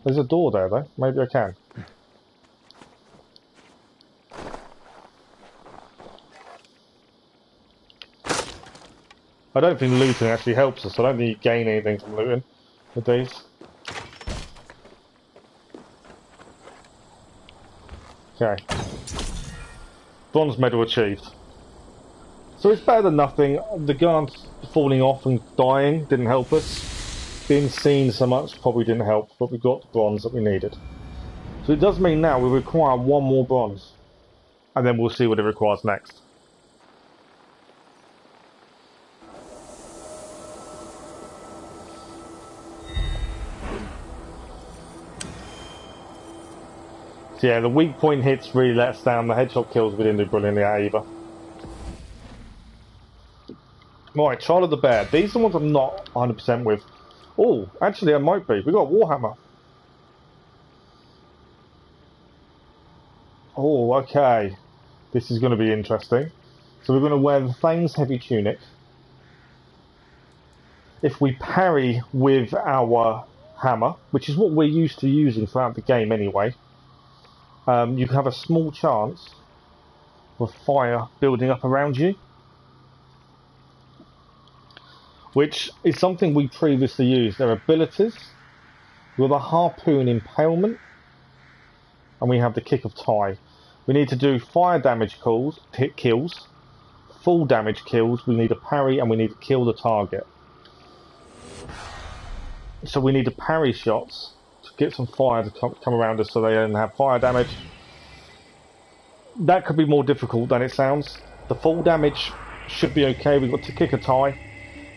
There's a door there though, maybe I can. I don't think looting actually helps us. I don't think you gain anything from looting with these. Okay. Bronze medal achieved. So it's better than nothing. The guards falling off and dying didn't help us. Being seen so much probably didn't help, but we got the bronze that we needed. So it does mean now we require one more bronze. And then we'll see what it requires next. So yeah, the weak point hits really let us down. The headshot kills we didn't do brilliantly at either. Right, Child of the Bear. These are the ones I'm not 100% with. Oh, actually I might be. We got a Warhammer. Oh, okay. This is going to be interesting. So we're going to wear the Thane's Heavy Tunic. If we parry with our hammer, which is what we're used to using throughout the game anyway, you have a small chance of fire building up around you, which is something we previously used. Their abilities with a harpoon impalement, and we have the kick of tie. We need to do fire damage kills, full damage kills. We need a parry, and we need to kill the target. So we need to parry shots to get some fire to come around us so they don't have fire damage. That could be more difficult than it sounds. The full damage should be okay. We've got to kick a tie.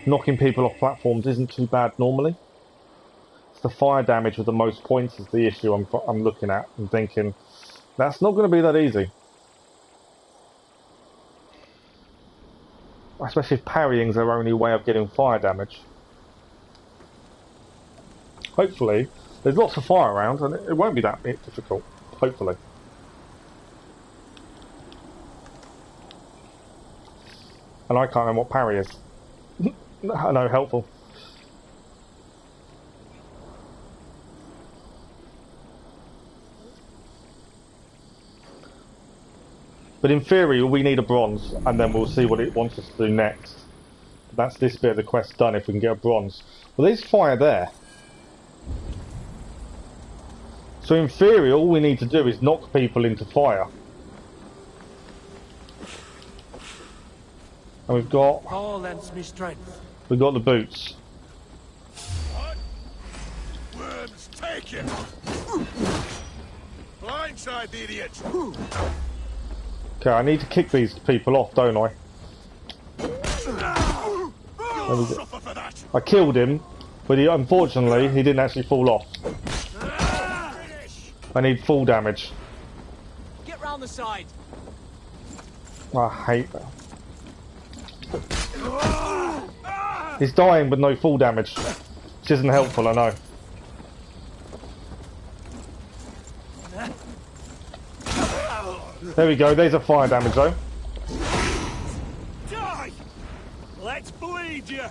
Knocking people off platforms isn't too bad normally. It's the fire damage with the most points is the issue I'm looking at and thinking, that's not going to be that easy. Especially if parrying's their only way of getting fire damage. Hopefully, there's lots of fire around and it won't be that difficult. Hopefully. And I can't remember what parry is. No, helpful. But in theory, we need a bronze, and then we'll see what it wants us to do next. That's this bit of the quest done if we can get a bronze. Well, there's fire there. So in theory, all we need to do is knock people into fire. And we've got... Power lends me strength. We've got the boots. What? Worms, take it! Blindside the idiot! Okay, I need to kick these people off, don't I? I killed him, but unfortunately he didn't actually fall off. I need full damage. Get round the side. I hate that. He's dying with no full damage, which isn't helpful, I know. There we go, there's a fire damage though. Die! Let's bleed you!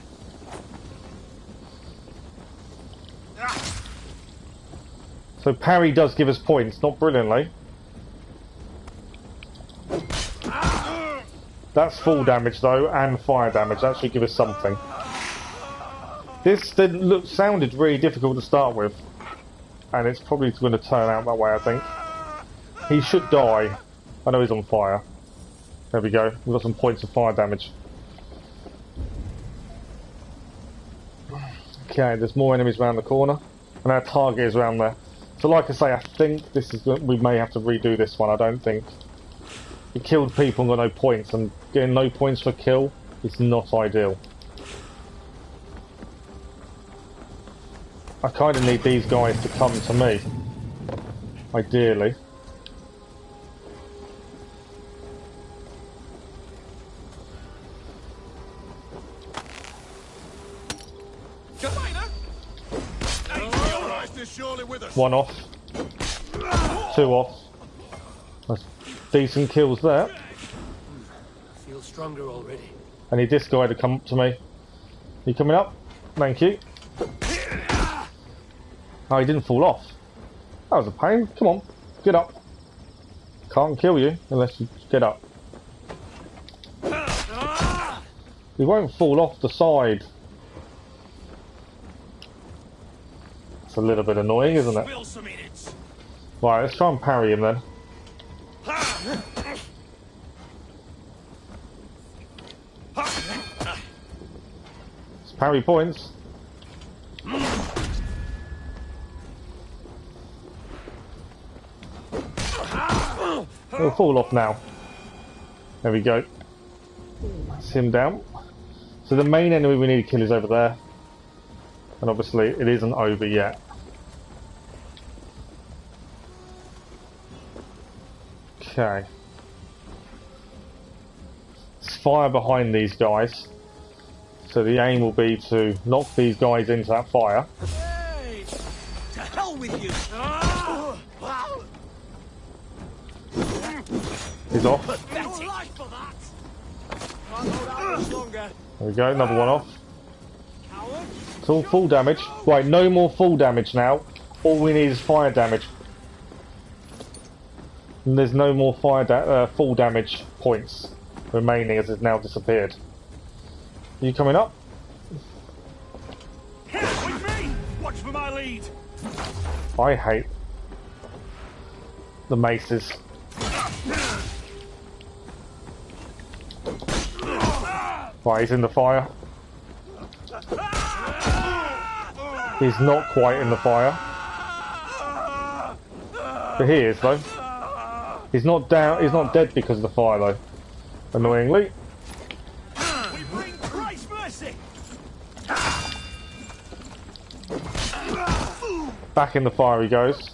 So parry does give us points, not brilliantly. That's full damage though, and fire damage. That should give us something. This sounded really difficult to start with, and it's probably going to turn out that way, I think. He should die. I know he's on fire. There we go. We've got some points of fire damage. Okay, there's more enemies around the corner, and our target is around there. So like I say, I think this is we may have to redo this one. I don't think. We killed people and got no points, and getting no points for kill is not ideal. I kind of need these guys to come to me, ideally. One off. Two off. That's decent kills there. I feel stronger already. I need this guy to come up to me. You coming up? Thank you. Oh, he didn't fall off. That was a pain. Come on, get up. Can't kill you unless you get up. He won't fall off the side. It's a little bit annoying, isn't it? Right, let's try and parry him then. It's parry points. He'll fall off now. There we go. That's him down. So the main enemy we need to kill is over there. And obviously it isn't over yet. Okay. There's fire behind these guys. So the aim will be to knock these guys into that fire. Hey! To hell with you! He's off. There we go, another one off. It's all full damage. Right, no more full damage now. All we need is fire damage. And there's no more full damage points remaining as it's now disappeared. Are you coming up? With me! Watch for my lead! I hate the maces. Right, he's in the fire. He's not quite in the fire. But he is though. He's not down. He's not dead because of the fire though. Annoyingly. We bring Christ's mercy. Back in the fire he goes.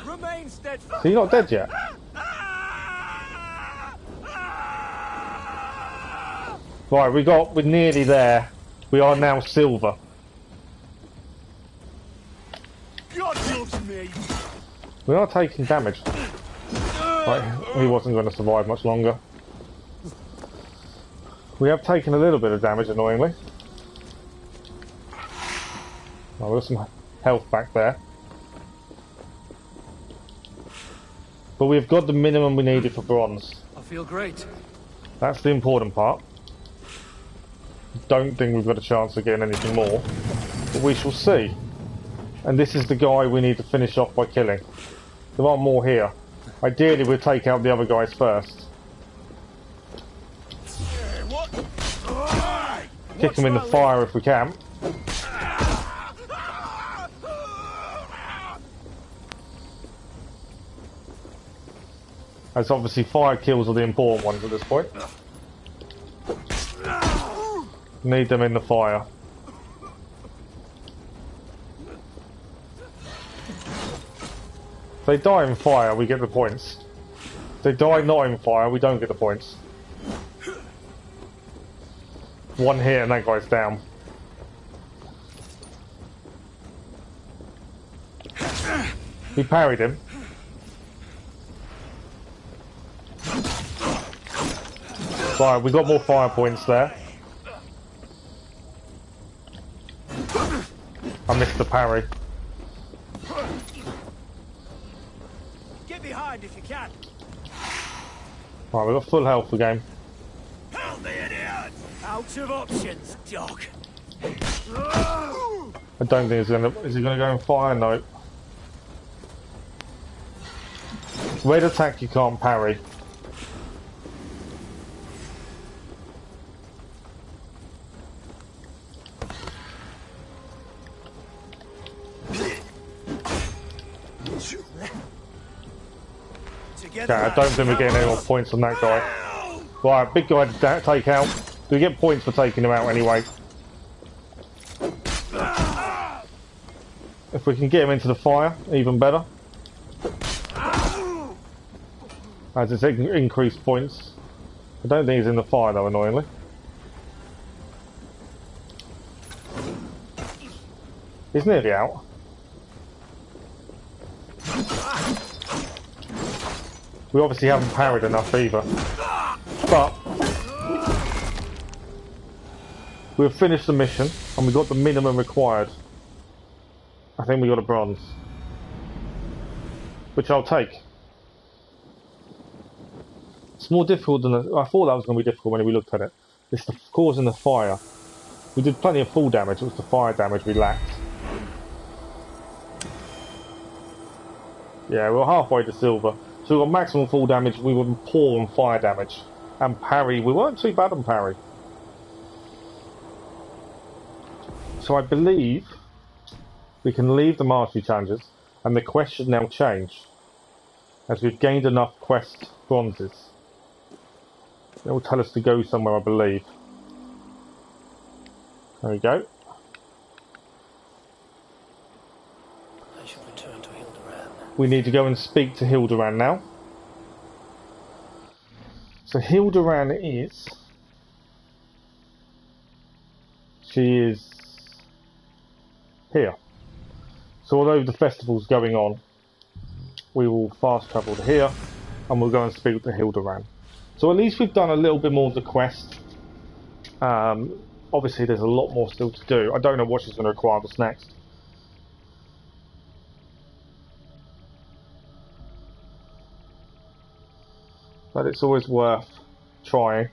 Remain steadfast. So you're not dead yet. Right, we're nearly there. We are now silver. God loves me. We are taking damage. Right, he wasn't going to survive much longer. We have taken a little bit of damage, annoyingly. Oh, we've got some health back there. But we've got the minimum we needed for bronze. I feel great. That's the important part. Don't think we've got a chance of getting anything more. But we shall see. And this is the guy we need to finish off by killing. There are more here. Ideally we'll take out the other guys first. Kick them in the fire if we can. As obviously fire kills are the important ones at this point. Need them in the fire. If they die in fire, we get the points. If they die not in fire, we don't get the points. One hit and that guy's down. He parried him. Right, we got more fire points there. I missed the parry. Get behind if you can. Right, we've got full health again. Help me, idiot! Out of options, dog. I don't think he's gonna. Is he gonna go in fire? No. Red attack you can't parry. Okay, I don't think we're getting any more points on that guy. Right, big guy to take out. Do we get points for taking him out anyway? If we can get him into the fire, even better. As it's increased points. I don't think he's in the fire though, annoyingly. He's nearly out. We obviously haven't parried enough either. But we've finished the mission and we got the minimum required. I think we got a bronze. Which I'll take. It's more difficult than I thought that was going to be difficult when we looked at it. It's the causing the fire. We did plenty of full damage, it was the fire damage we lacked. Yeah, we're halfway to silver. So we got maximum full damage, we were poor on fire damage. And parry, we weren't too bad on parry. So I believe we can leave the mastery challenges and the quest should now change. As we've gained enough quest bronzes. It will tell us to go somewhere, I believe. There we go. I should return to Hilderan. We need to go and speak to Hilderan now. So Hilderan is... She is... here. So although the festival's going on, we will fast travel to here and we'll go and speak to Hilderan. So at least we've done a little bit more of the quest. Obviously there's a lot more still to do. I don't know what she's going to require of us next. But it's always worth trying.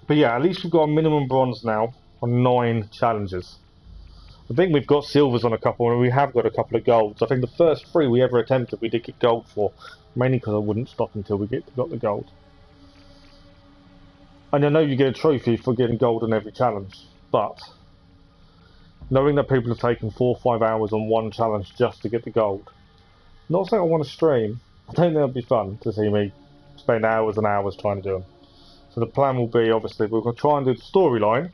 But yeah, at least we've got a minimum bronze now on 9 challenges. I think we've got silvers on a couple and we have got a couple of golds. I think the first 3 we ever attempted we did get gold for, mainly because I wouldn't stop until we got the gold. And I know you get a trophy for getting gold on every challenge, but knowing that people have taken 4 or 5 hours on one challenge just to get the gold, not saying I want to stream, I don't think it'll be fun to see me spend hours and hours trying to do them. So the plan will be, obviously, we're going to try and do the storyline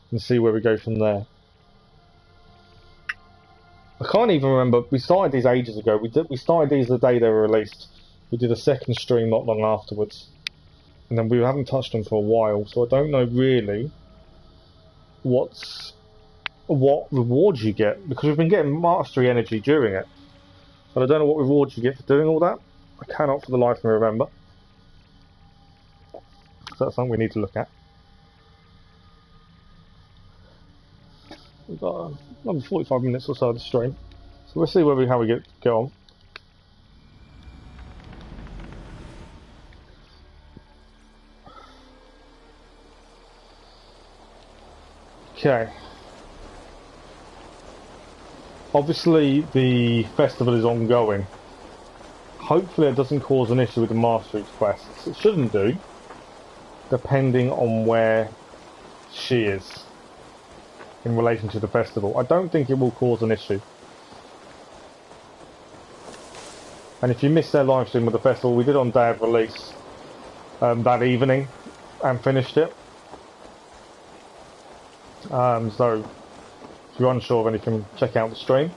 and see where we go from there. I can't even remember, we started these ages ago, we started these the day they were released. We did a second stream not long afterwards. And then we haven't touched them for a while, so I don't know really what rewards you get, because we've been getting mastery energy during it, but I don't know what rewards you get for doing all that. I cannot for the life of me remember. So that's something we need to look at. We've got another 45 minutes or so of the stream, so we'll see how we get on. Okay. Obviously the festival is ongoing. Hopefully it doesn't cause an issue with the Mastery quests. It shouldn't do, depending on where she is in relation to the festival. I don't think it will cause an issue. And if you missed their live stream of the festival, we did on day of release that evening and finished it. So if you're unsure of anything, check out the stream.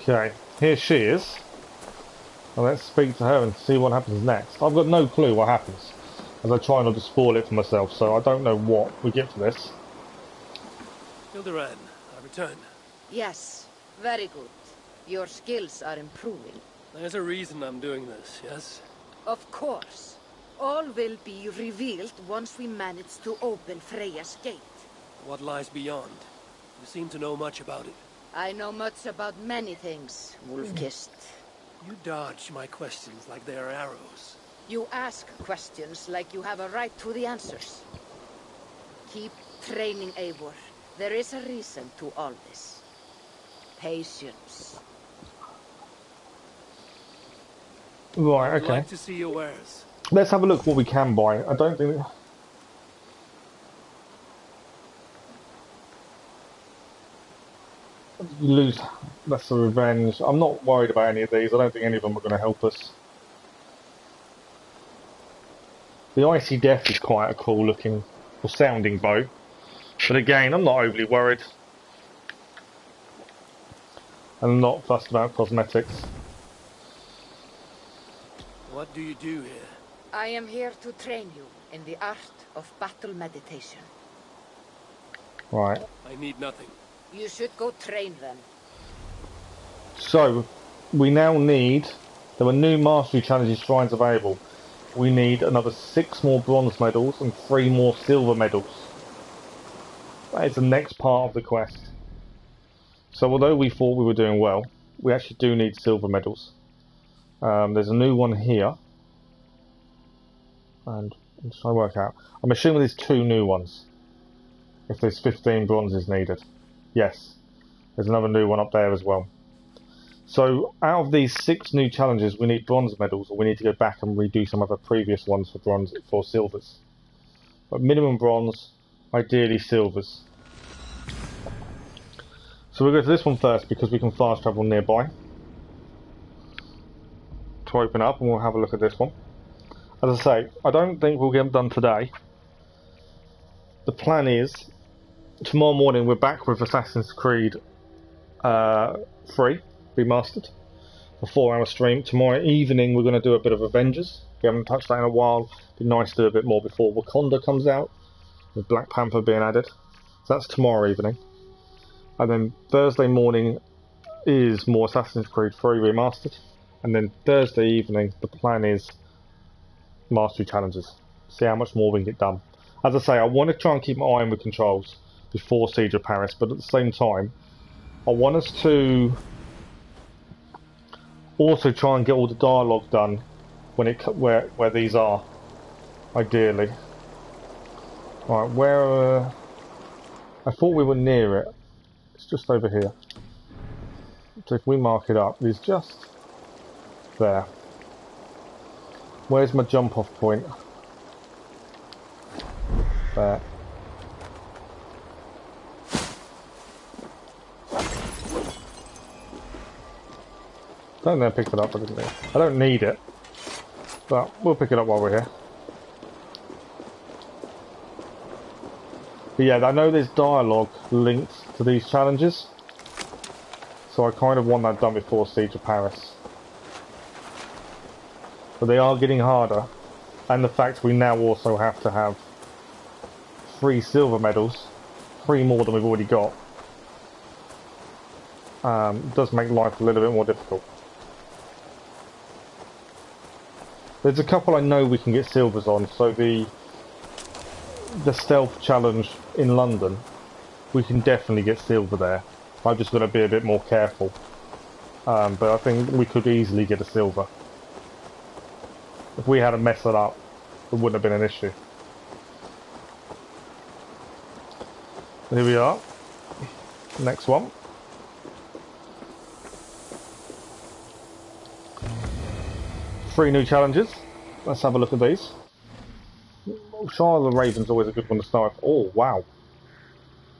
Okay, here she is. Well, let's speak to her and see what happens next. I've got no clue what happens, as I try not to spoil it for myself, so I don't know what we get for this. Hilderan, I return. Yes, very good. Your skills are improving. There's a reason I'm doing this, yes? Of course. All will be revealed once we manage to open Freya's gate. What lies beyond? You seem to know much about it. I know much about many things, Wolf-Kissed. You dodge my questions like they are arrows. You ask questions like you have a right to the answers. Keep training, Eivor. There is a reason to all this. Patience. Right, okay. I'd like to see your wares. Let's have a look what we can buy. I don't think... You lose lesser revenge. I'm not worried about any of these. I don't think any of them are going to help us. The Icy Death is quite a cool looking or sounding bow. But again, I'm not overly worried. I'm not fussed about cosmetics. What do you do here? I am here to train you in the art of battle meditation. Right. I need nothing. You should go train them. So, we now need... There are new Mastery Challenges shrines available. We need another 6 more bronze medals and 3 more silver medals. That is the next part of the quest. So although we thought we were doing well, we actually do need silver medals. There's a new one here. And I'm just trying to work out. I'm assuming there's 2 new ones. If there's 15 bronzes needed. Yes. There's another new one up there as well. So out of these 6 new challenges, we need bronze medals, or we need to go back and redo some of the previous ones for silvers. But minimum bronze, ideally silvers. So we'll go to this one first because we can fast travel nearby. To open up, and we'll have a look at this one. As I say, I don't think we'll get them done today. The plan is, tomorrow morning we're back with Assassin's Creed 3 Remastered. A 4-hour stream. Tomorrow evening we're going to do a bit of Avengers. We haven't touched that in a while. Be nice to do a bit more before Wakanda comes out, with Black Panther being added. So that's tomorrow evening. And then Thursday morning is more Assassin's Creed 3 Remastered. And then Thursday evening the plan is Mastery Challenges. See how much more we can get done. As I say, I want to try and keep my eye on the controls before Siege of Paris, but at the same time I want us to also try and get all the dialogue done when where these are, ideally. Right, where I thought we were near it. It's just over here. So if we mark it up, it's just there. Where's my jump off point? There. Don't know, pick it up, I don't need it, but we'll pick it up while we're here. But yeah, I know there's dialogue linked to these challenges, So I kind of want that done before Siege of Paris. But they are getting harder. And the fact we now also have to have 3 silver medals, 3 more than we've already got, does make life a little bit more difficult. There's a couple I know we can get silvers on, so the stealth challenge in London, we can definitely get silver there. I've just got to be a bit more careful. But I think we could easily get a silver. If we had to mess it up, it wouldn't have been an issue. Here we are. Next one. Three new challenges. Let's have a look at these. Shire of the Raven's always a good one to start with. Oh, wow.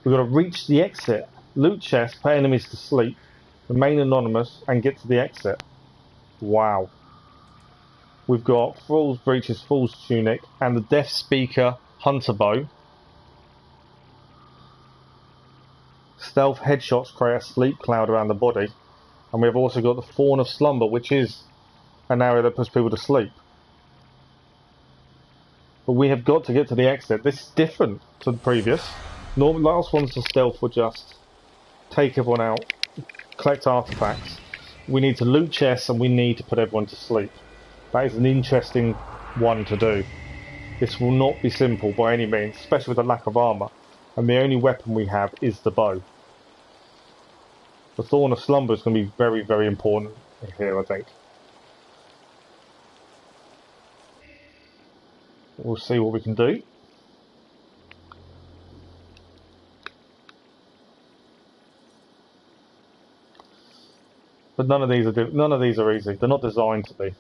We've got to reach the exit. Loot chest, put enemies to sleep, remain anonymous, and get to the exit. Wow. We've got Fool's Breeches, Fool's Tunic, and the Death Speaker Hunter Bow. Stealth headshots create a sleep cloud around the body. And we've also got the Fawn of Slumber, which is an arrow that puts people to sleep. But we have got to get to the exit. This is different to the previous. Normal last ones the stealth were just take everyone out, collect artifacts. We need to loot chests and we need to put everyone to sleep. That is an interesting one to do. This will not be simple by any means, especially with the lack of armour. And the only weapon we have is the bow. The Thorn of Slumber is going to be very, very important here, I think. We'll see what we can do. But none of these are easy. They're not designed to be.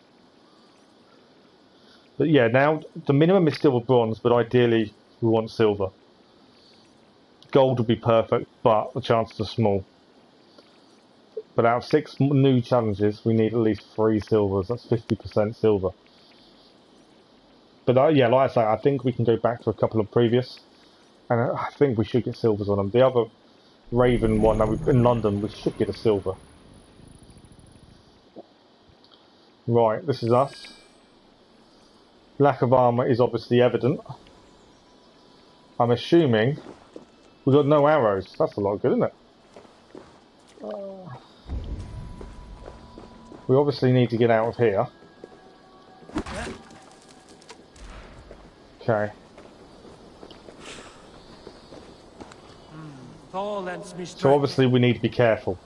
But yeah, now the minimum is still a bronze, but ideally we want silver. Gold would be perfect, but the chances are small. But out of 6 new challenges, we need at least 3 silvers. That's 50% silver. But yeah, like I say, I think we can go back to a couple of previous, and I think we should get silvers on them. The other Raven one that we've in London, we should get a silver. Right, this is us. Lack of armour is obviously evident. I'm assuming we've got no arrows. That's a lot good, isn't it? We obviously need to get out of here. Okay. So obviously we need to be careful.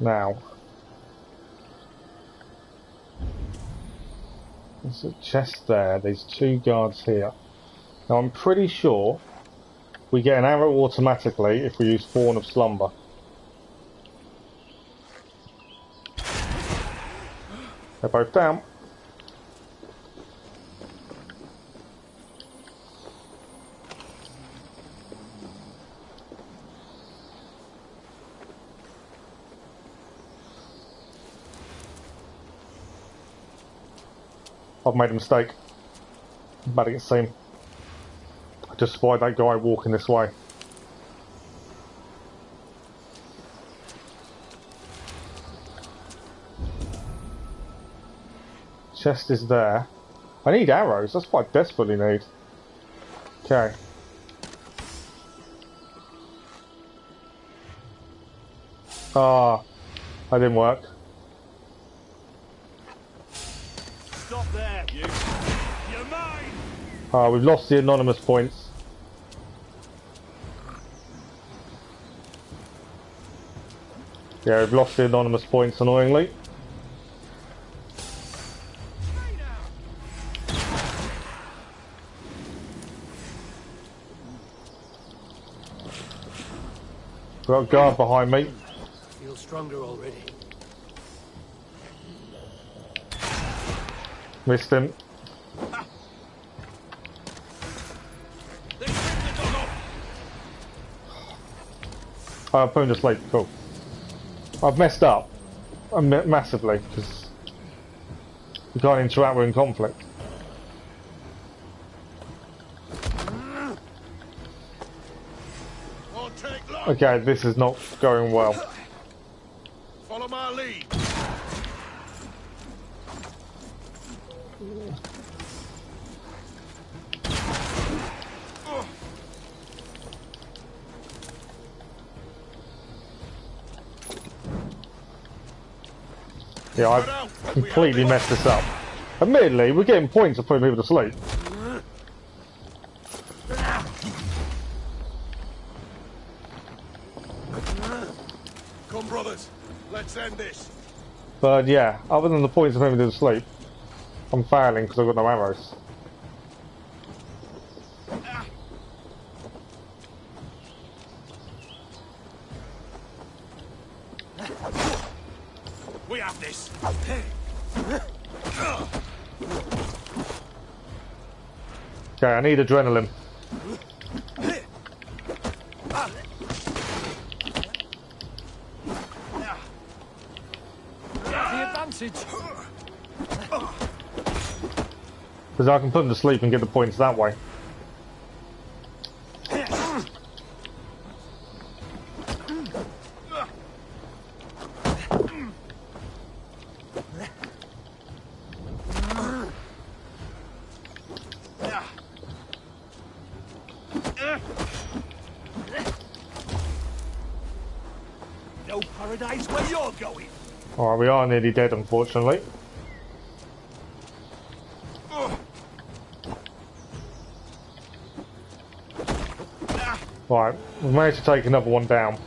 Now, there's a chest there, there's 2 guards here. Now I'm pretty sure we get an arrow automatically if we use Fawn of Slumber. They're both down. I've made a mistake. I'm about to get seen. I just spied that guy walking this way. Chest is there. I need arrows, that's what I desperately need. Okay. Ah, that didn't work. Stop there, you. You're mine. Ah, we've lost the anonymous points. Yeah, we've lost the anonymous points, annoyingly. Got a guard behind me. Feel stronger already. Missed him. I put him to sleep. Cool. I've messed up massively because we can't interact with in conflict. won't take long. Okay, this is not going well. Follow my lead. Yeah, I've completely messed this up. Admittedly, we're getting points for putting people to sleep. Come, brothers. Let's end this. But yeah, other than the points of putting people to sleep, I'm failing because I've got no arrows. We have this. Okay, I need adrenaline. The advantage. Because I can put them to sleep and get the points that way. No paradise where you're going. Alright, we are nearly dead, unfortunately. Right, we've managed to take another one down.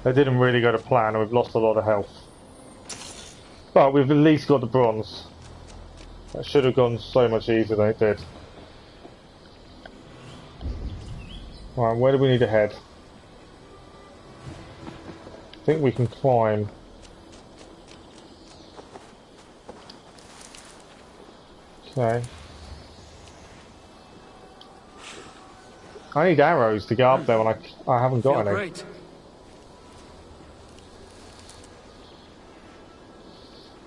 They didn't really go to plan and we've lost a lot of health. But we've at least got the bronze. That should have gone so much easier than it did. Right, where do we need to head? I think we can climb. Okay. I need arrows to get up there when I haven't got any. Great.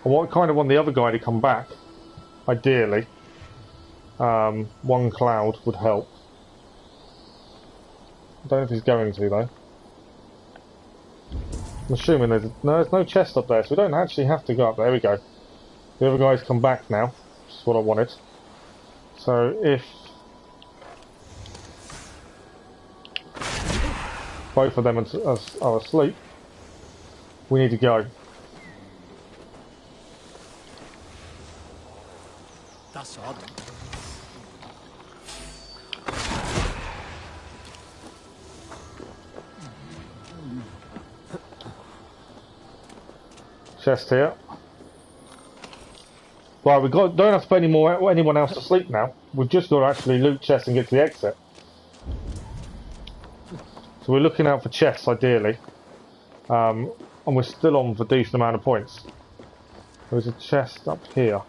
I kind of want the other guy to come back. Ideally. One cloud would help. I don't know if he's going to though. I'm assuming there's no chest up there, so we don't actually have to go up there. There we go. The other guy's come back now, which is what I wanted. So if both of them are asleep, we need to go. That's odd. Chest here. Right, don't have to put anyone else to sleep now. We've just got to actually loot chests and get to the exit. So we're looking out for chests ideally. And we're still on for a decent amount of points. There's a chest up here.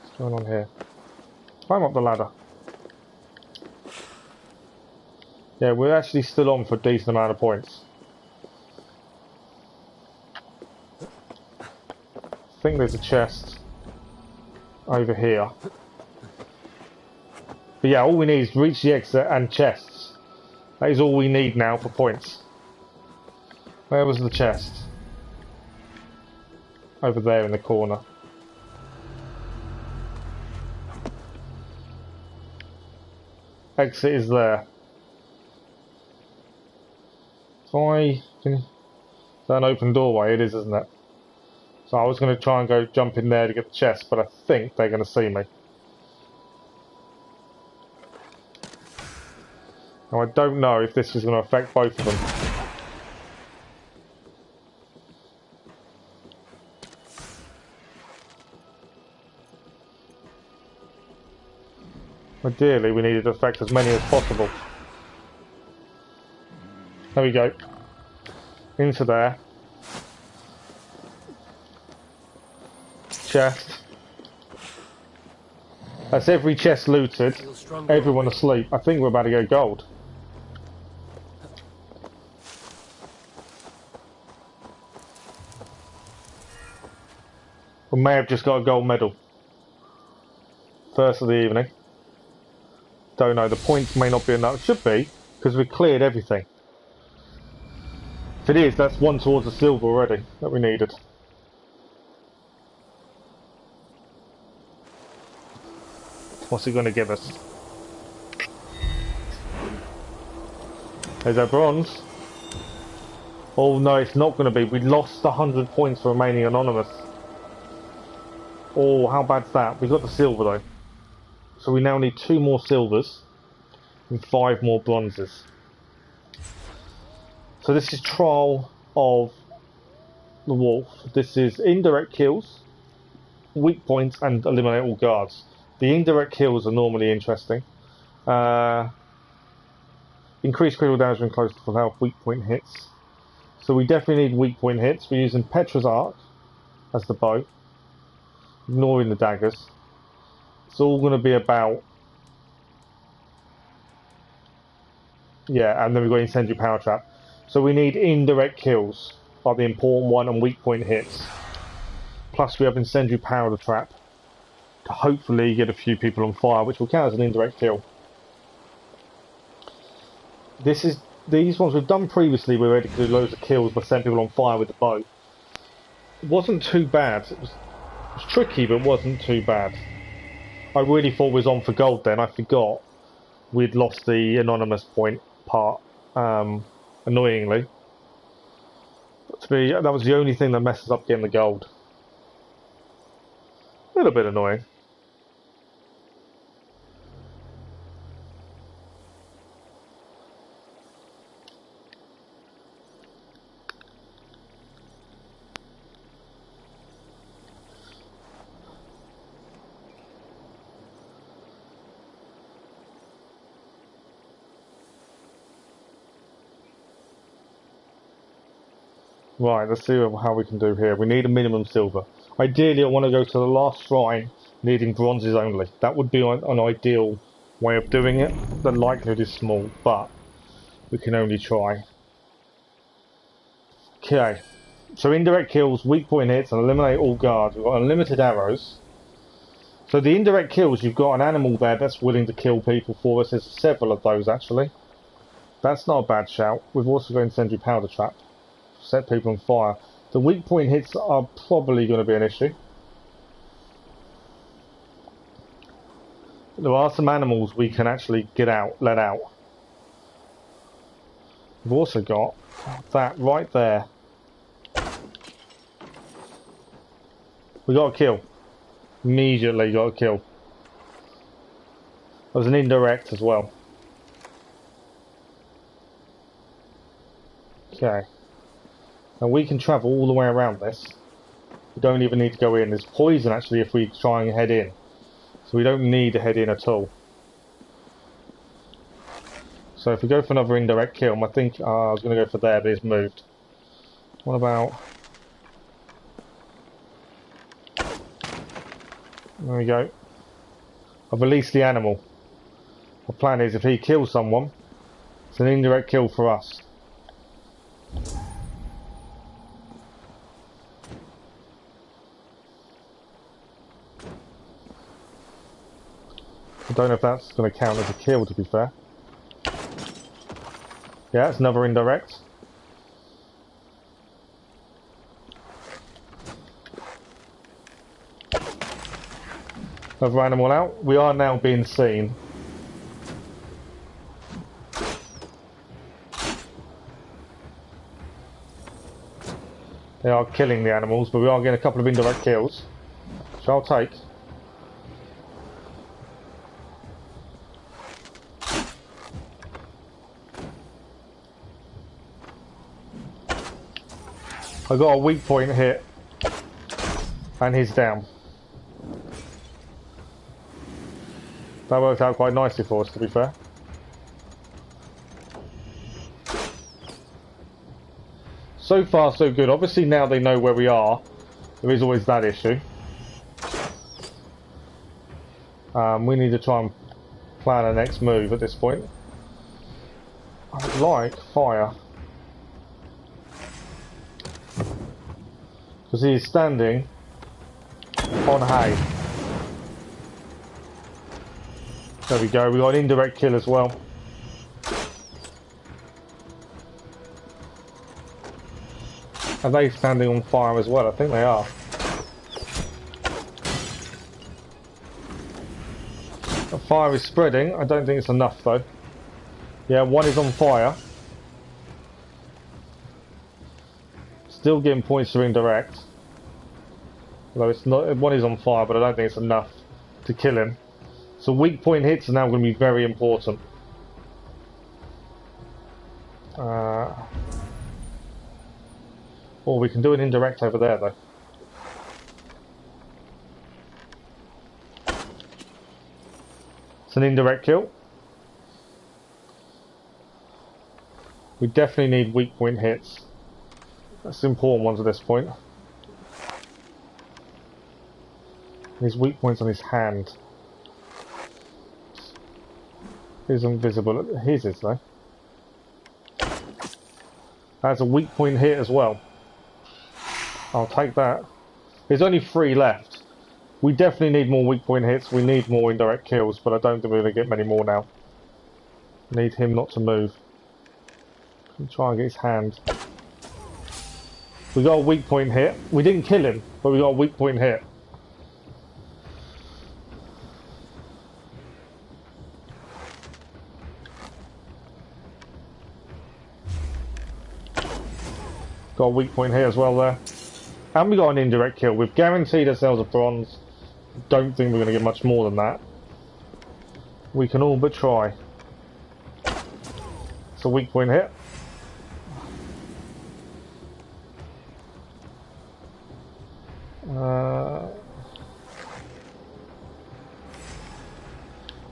What's going on here? Climb up the ladder. Yeah, we're actually still on for a decent amount of points. I think there's a chest over here. But yeah, all we need is to reach the exit and chests. That is all we need now for points. Where was the chest? Over there in the corner. Exit is there. Is that an open doorway? It is, isn't it? So I was going to try and go jump in there to get the chest, but I think they're going to see me. Now I don't know if this is going to affect both of them. Ideally, we need it to affect as many as possible. There we go. Into there. Chest. That's every chest looted. Everyone asleep. I think we're about to go gold. We may have just got a gold medal. First of the evening. Don't know, the points may not be enough. Should be, because we cleared everything. If it is, that's one towards the silver already that we needed. What's he going to give us? There's our bronze. Oh no, it's not going to be. We lost 100 points for remaining anonymous. Oh, how bad's that? We got the silver though. So we now need 2 more silvers and 5 more bronzes. So this is Trial of the Wolf. This is indirect kills, weak points, and eliminate all guards. The indirect kills are normally interesting. Increase critical damage when close to full health, weak point hits. So we definitely need weak point hits. We're using Petra's Arc as the bow, ignoring the daggers. It's all going to be about... Yeah, and then we've got Incendiary Power Trap. So we need indirect kills are the important one, and weak point hits. Plus we have Incendiary Power Trap to hopefully get a few people on fire, which will count as an indirect kill. These ones we've done previously, we were able to do loads of kills by setting people on fire with the bow. It wasn't too bad. It was tricky, but it wasn't too bad. I really thought we was on for gold then. I forgot we'd lost the anonymous point part, annoyingly. But that was the only thing that messes up getting the gold. A little bit annoying. Right, let's see how we can do here. We need a minimum silver. Ideally, I want to go to the last shrine, needing bronzes only. That would be an ideal way of doing it. The likelihood is small, but we can only try. Okay, so indirect kills, weak point hits, and eliminate all guards. We've got unlimited arrows. So the indirect kills, you've got an animal there that's willing to kill people for us. There's several of those, actually. That's not a bad shout. We've also got Incendiary Powder Trap. Set people on fire. The weak point hits are probably going to be an issue. There are some animals we can actually let out. We've also got that right there. We got a kill. Immediately got a kill. There was an indirect as well. Okay. And we can travel all the way around this. We don't even need to go in. There's poison actually if we try and head in. So we don't need to head in at all. So if we go for another indirect kill, I think I was going to go for there, but it's moved. What about... There we go. I've released the animal. The plan is if he kills someone, it's an indirect kill for us. I don't know if that's going to count as a kill, to be fair. Yeah, it's another indirect. Another animal out. We are now being seen. They are killing the animals, but we are getting a couple of indirect kills, which I'll take. I got a weak point hit, and he's down. That worked out quite nicely for us, to be fair. So far, so good. Obviously, now they know where we are. There is always that issue. We need to try and plan our next move at this point. I would like fire. Because he is standing on hay. There we go, we got an indirect kill as well. Are they standing on fire as well? I think they are. The fire is spreading. I don't think it's enough though. Yeah, one is on fire. Still getting points for indirect. Although it's not, one is on fire, but I don't think it's enough to kill him. So weak point hits are now going to be very important. Or we can do an indirect over there though. It's an indirect kill. We definitely need weak point hits. That's the important ones at this point. His weak points on his hand. He's invisible. His is though. That's a weak point hit as well. I'll take that. There's only 3 left. We definitely need more weak point hits. We need more indirect kills, but I don't think we're going to get many more now. Need him not to move. Try and get his hand. We got a weak point hit. We didn't kill him, but we got a weak point hit. Got a weak point here as well there. And we got an indirect kill. We've guaranteed ourselves a bronze. Don't think we're going to get much more than that. We can all but try. It's a weak point hit.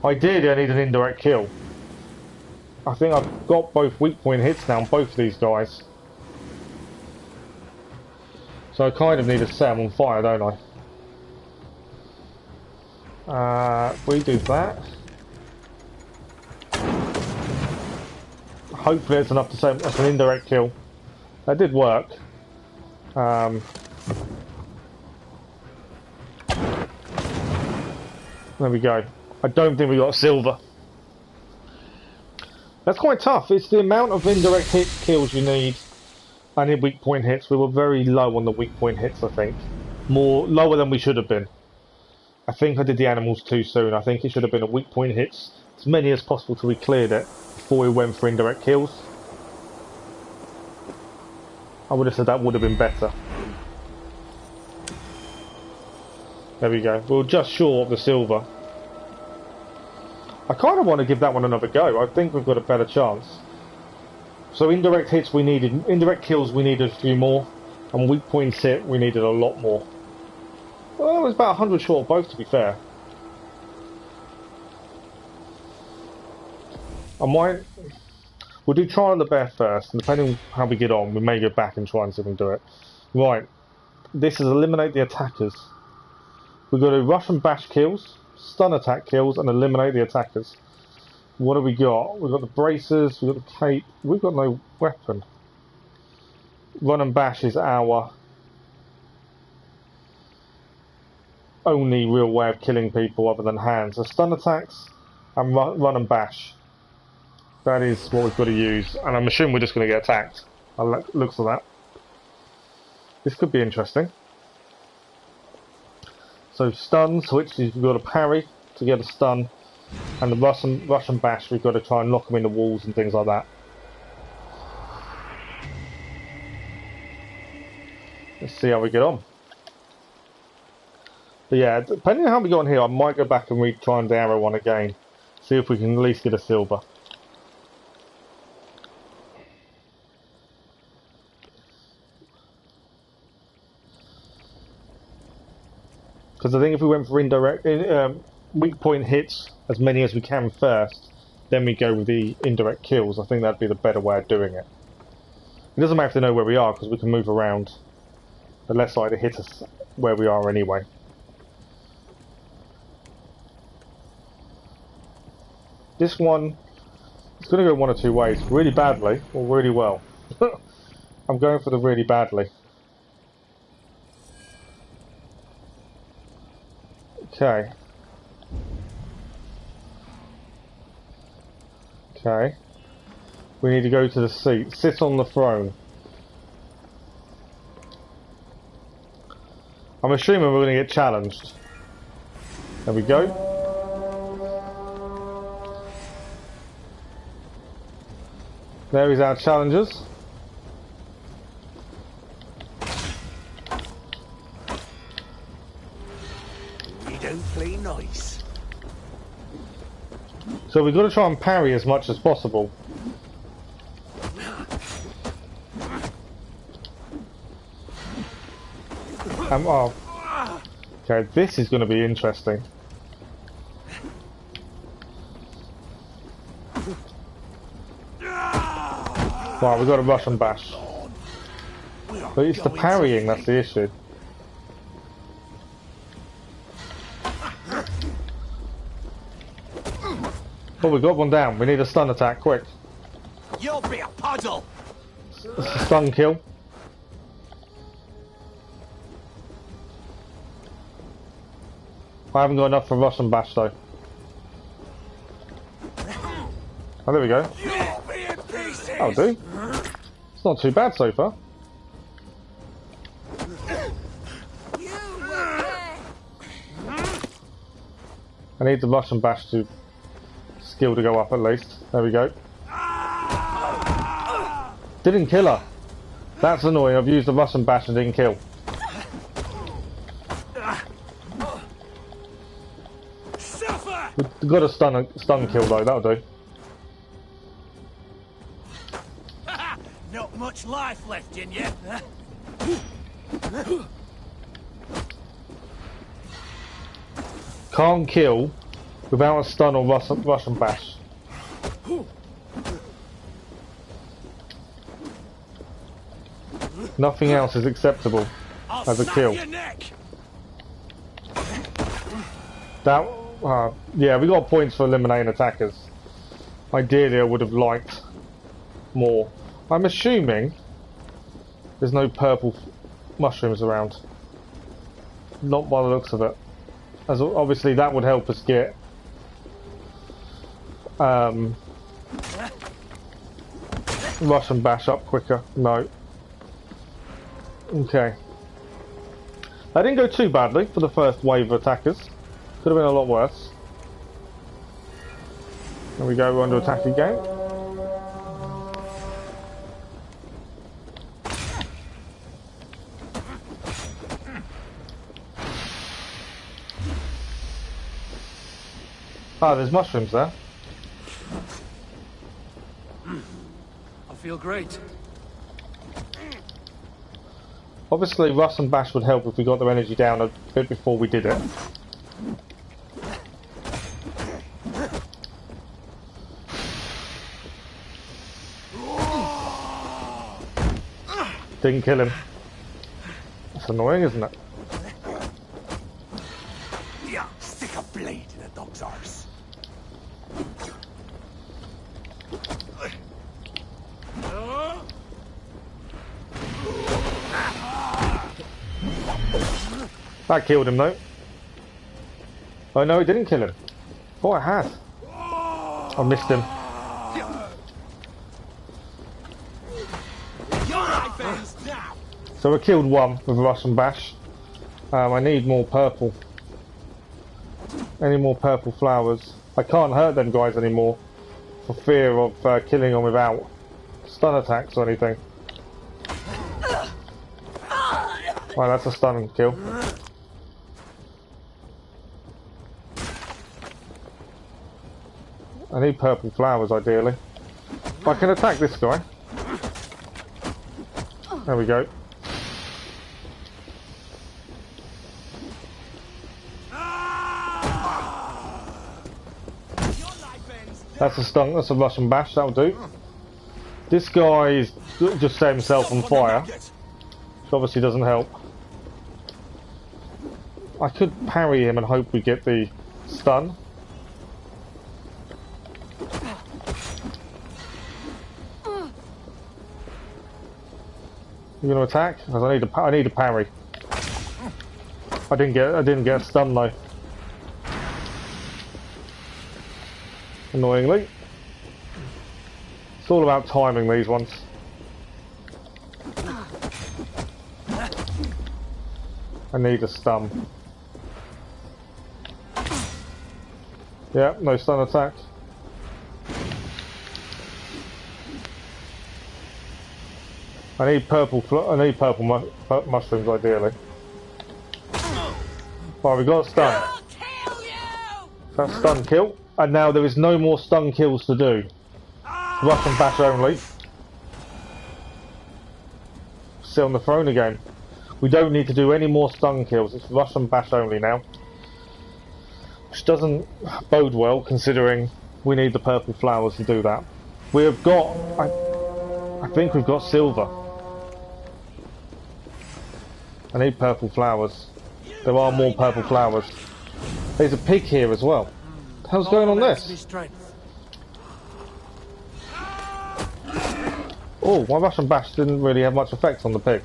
Ideally I need an indirect kill. I think I've got both weak point hits now on both of these guys. So I kind of need to set them on fire, don't I? We do that. Hopefully it's enough to say that's an indirect kill. That did work. There we go. I don't think we got silver. That's quite tough. It's the amount of indirect hit kills you need. I need weak point hits. We were very low on the weak point hits, I think. Lower than we should have been. I think I did the animals too soon. I think it should have been a weak point hits, as many as possible till we cleared it, before we went for indirect kills. I would have said that would have been better. There we go. We're just short of the silver. I kind of want to give that one another go. I think we've got a better chance. So indirect hits we needed, indirect kills we needed a few more, and weak points hit we needed a lot more. Well, it was about 100 short of both, to be fair. We'll do trial of the bear first, and depending on how we get on, we may go back and try and see if we can do it. Right, this is eliminate the attackers. We've got to rush and bash kills, stun attack kills, and eliminate the attackers. What have we got? We've got the bracers, we've got the cape, we've got no weapon. Run and bash is our only real way of killing people other than hands. So stun attacks and run and bash. That is what we've got to use. And I'm assuming we're just going to get attacked. Looks like that. This could be interesting. So stuns, which is we've got to parry to get a stun. And the rush and bash, we've got to try and knock them in the walls and things like that. Let's see how we get on. But yeah, depending on how we get on here, I might go back and retry the arrow one again. See if we can at least get a silver. Because I think if we went for indirect, weak point hits as many as we can first, then we go with the indirect kills. I think that'd be the better way of doing it. It doesn't matter if they know where we are, because we can move around. The less likely to hit us where we are anyway. This one, it's going to go one or two ways. Really badly, or really well. I'm going for the really badly. Okay. Okay. We need to go to the seat. Sit on the throne. I'm assuming we're going to get challenged. There we go. There is our challengers. We don't play nice. So we've got to try and parry as much as possible. Oh. Okay, this is going to be interesting. Right, we've got a rush and bash. But it's the parrying that's the issue. Oh, we got one down. We need a stun attack, quick. You'll be a puddle. It's a stun kill. I haven't got enough for rush and bash though. Oh, there we go. That'll do. It's not too bad so far. I need the rush and bash to skill to go up at least. There we go. Didn't kill her. That's annoying. I've used the rush and bash and didn't kill. We've got a stun kill though, that'll do. Not much life left in you. Can't kill without a stun or rush and bash. Nothing else is acceptable as a kill. That, yeah, we got points for eliminating attackers. Ideally, I would have liked more. I'm assuming there's no purple mushrooms around. Not by the looks of it. As obviously, that would help us get rush and bash up quicker. No. Okay. That didn't go too badly for the first wave of attackers. Could have been a lot worse. There we go, we're under attack again. Ah, there's mushrooms there. I feel great. Obviously, Rush and Bash would help if we got their energy down a bit before we did it. Didn't kill him. That's annoying, isn't it? Yeah, stick a blade in a dog's arse. That killed him though. Oh no, it didn't kill him. Oh, it had. I missed him. So I killed one with Rush and Bash. I need more purple. Any more purple flowers? I can't hurt them guys anymore for fear of killing them without stun attacks or anything. Well, that's a stun kill. I need purple flowers ideally. I can attack this guy. There we go. That's a stun, that's a Rush and Bash, that'll do. This guy's just set himself on fire, which obviously doesn't help. I could parry him and hope we get the stun. You gonna attack? Because I need a parry. I didn't get a stun though. It's all about timing these ones. I need a stun. Yeah, no stun attack. I need purple mushrooms ideally. Right, we got a stun. That's stun kill, and now there is no more stun kills to do. Rush and bash only. Sit on the throne again. We don't need to do any more stun kills. It's rush and bash only now, which doesn't bode well considering we need the purple flowers to do that. We have got. I think we've got silver. I need purple flowers. There are more purple flowers. There's a pig here as well. What the hell's going on this? Oh, my rush and bash didn't really have much effect on the pig.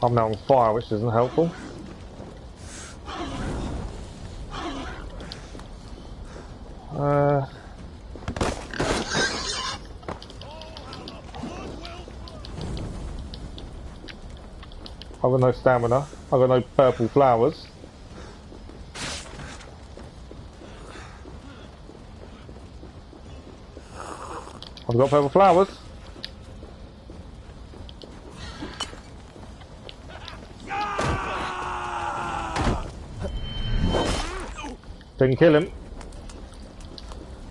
I'm now on fire, which isn't helpful. I've got no stamina. I've got no purple flowers. I've got purple flowers. Didn't kill him.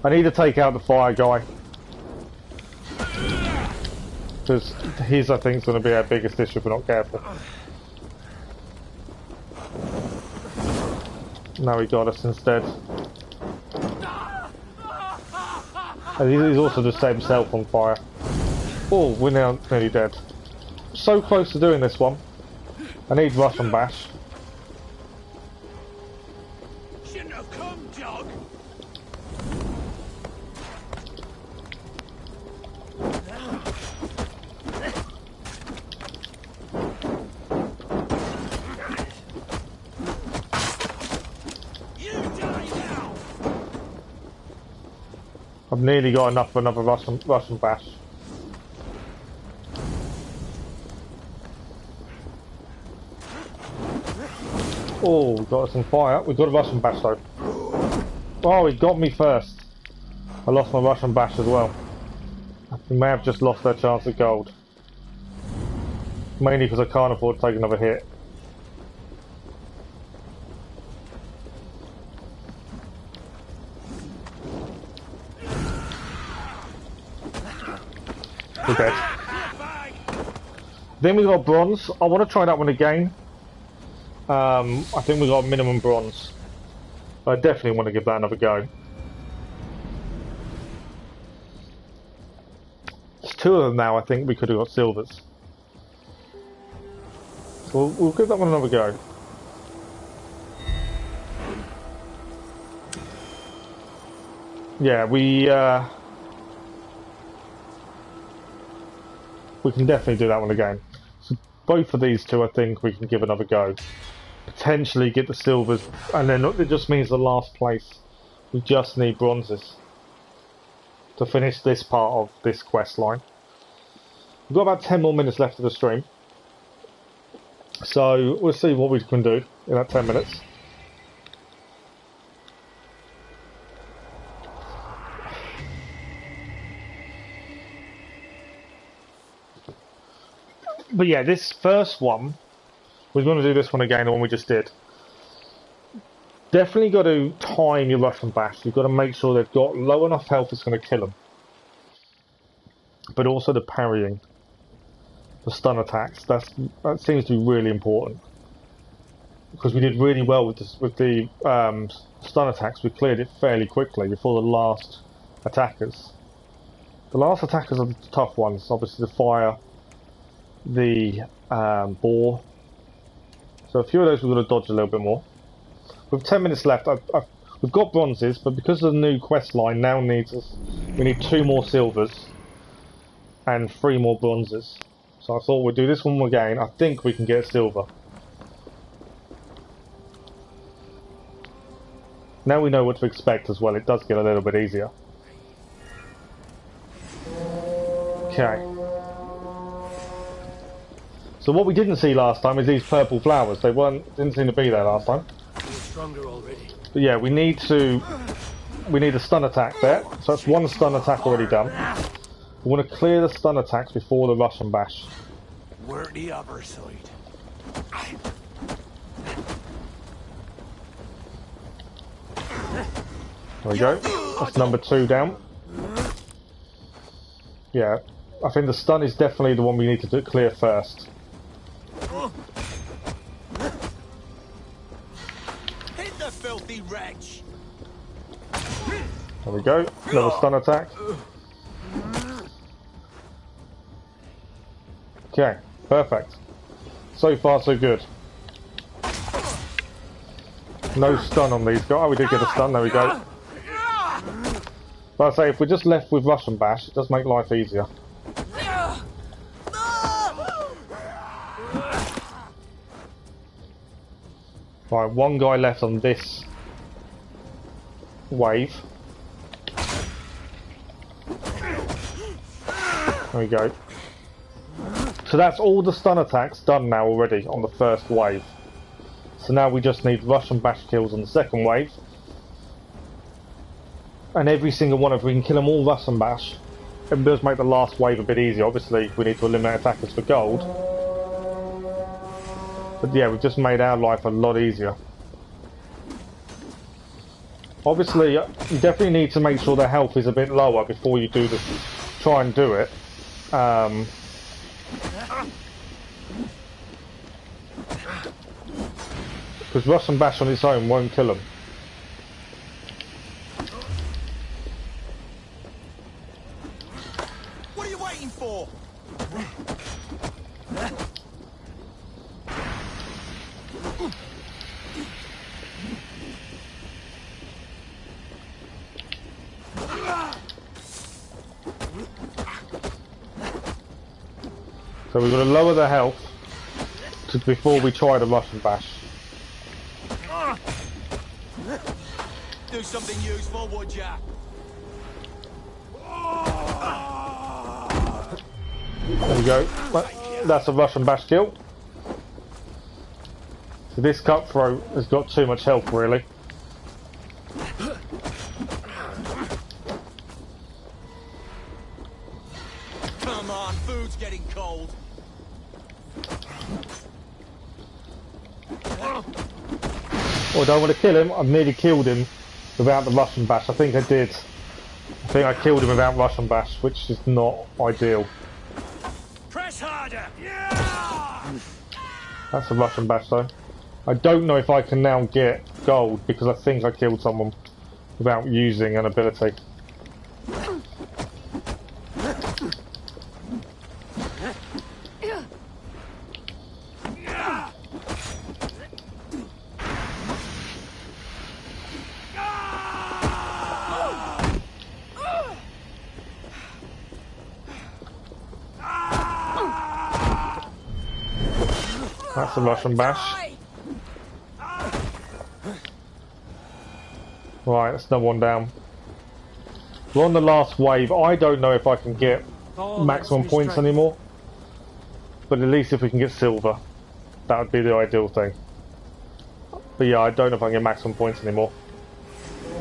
I need to take out the fire guy. Because his, I think, is going to be our biggest issue if we're not careful. No, he got us instead. And he's also just set himself on fire. Oh, we're now nearly dead. So close to doing this one. I need rush and bash. Shouldn't have come, dog. I've nearly got enough for another rush and bash. Oh, we got us on fire. We've got a rush and bash though. Oh, he got me first. I lost my rush and bash as well. We may have just lost our chance at gold. Mainly because I can't afford to take another hit. We're dead. Then we got bronze. I want to try that one again. I think we got minimum bronze. I definitely want to give that another go. There's two of them now. I think we could have got silvers. So we'll give that one another go. Yeah, we can definitely do that one again. So both of these two, I think we can give another go. Potentially get the silvers, and then it just means the last place. We just need bronzes to finish this part of this quest line. We've got about 10 more minutes left of the stream, so we'll see what we can do in that 10 minutes. But yeah, this first one, we're going to do this one again, the one we just did. Definitely got to time your rush and bash. You've got to make sure they've got low enough health it's going to kill them. But also the parrying. The stun attacks. That seems to be really important. Because we did really well with the stun attacks. We cleared it fairly quickly before the last attackers. The last attackers are the tough ones. Obviously the fire, the boar. So a few of those we're going to dodge a little bit more. With 10 minutes left, we've got bronzes, but because of the new quest line now needs us, we need 2 more silvers and 3 more bronzes. So I thought we'd do this one again. I think we can get silver. Now we know what to expect as well. It does get a little bit easier. Okay. So what we didn't see last time is these purple flowers. They didn't seem to be there last time. Stronger already. But yeah, we need a stun attack there. So that's one stun attack already done. We want to clear the stun attacks before the rush and bash. We're the other side. There we go. That's number 2 down. Yeah, I think the stun is definitely the one we need to clear first. Hit the filthy wretch. There we go. Another stun attack. Okay, perfect. So far, so good. No stun on these guys. Oh, we did get a stun. There we go. But I say, if we're just left with rush and bash, it does make life easier. Right, one guy left on this wave. There we go. So that's all the stun attacks done now already on the first wave. So now we just need rush and bash kills on the second wave. And every single one, if we can kill them all rush and bash, it does make the last wave a bit easier. Obviously, we need to eliminate attackers for gold. But yeah, we've just made our life a lot easier. Obviously, you definitely need to make sure their health is a bit lower before you do this. Try and do it. Because rush and bash on its own won't kill them. What are you waiting for? So we've got to lower their health before we try the rush and bash. Do something useful, would ya? There we go. That's a rush and bash kill. So this cutthroat has got too much health, really. Come on, food's getting cold. Oh, I don't want to kill him. I've nearly killed him without the rush and bash. I think I did. I think I killed him without rush and bash, which is not ideal. Press harder. Yeah! That's a rush and bash though. I don't know if I can now get gold because I think I killed someone without using an ability. That's a rush and bash. Right, that's another one down. We're on the last wave. I don't know if I can get maximum points anymore. But at least if we can get silver, that would be the ideal thing. But yeah, I don't know if I can get maximum points anymore.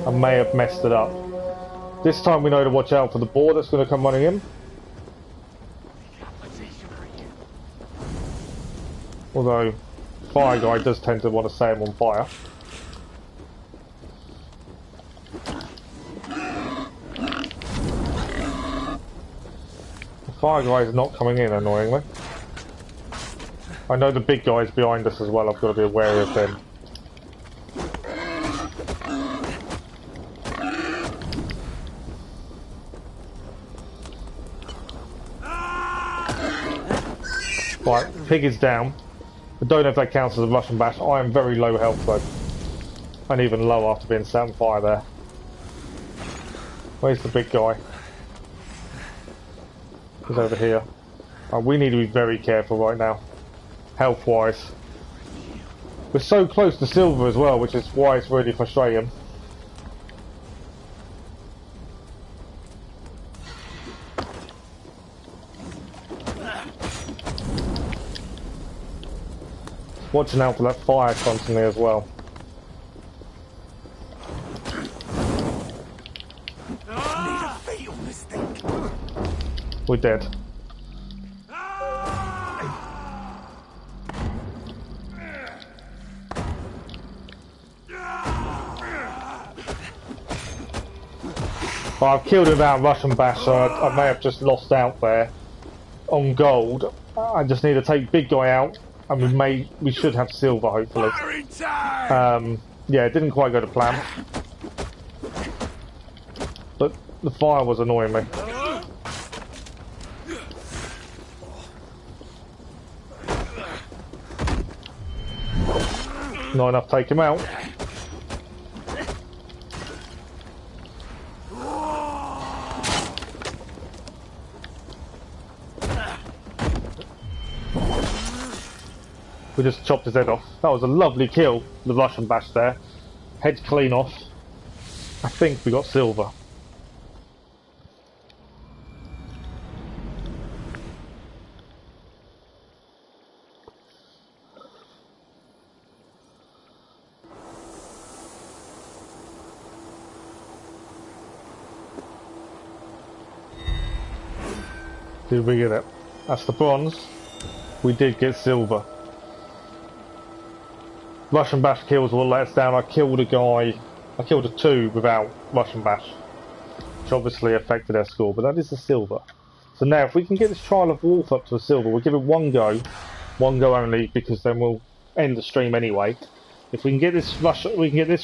I may have messed it up. This time we know to watch out for the boar that's going to come running in. Although, Fire Guy does tend to want to set him on fire. The Fire Guy is not coming in, annoyingly. I know the big guy's behind us as well, I've got to be wary of him. Right, pig is down. I don't know if that counts as a rush and bash. I am very low health though. And even low after being set on fire there. Where's the big guy? He's over here. We need to be very careful right now. Health wise. We're so close to silver as well, which is why it's really frustrating. Watching out for that fire constantly as well. We're dead. Well, I've killed it without Russian bash, so I may have just lost out there on gold. I just need to take big guy out, and we should have silver hopefully. Yeah, it didn't quite go to plan, but the fire was annoying me. Not enough to take him out. We just chopped his head off. That was a lovely kill, the Russian bash there. Head clean off. I think we got silver. Did we get it? That's the bronze. We did get silver. Russian bash kills will let us down. I killed a 2 without Russian bash, which obviously affected our score, but that is the silver. So now if we can get this trial of Wolf up to a silver, we'll give it one go only, because then we'll end the stream anyway. If we can get this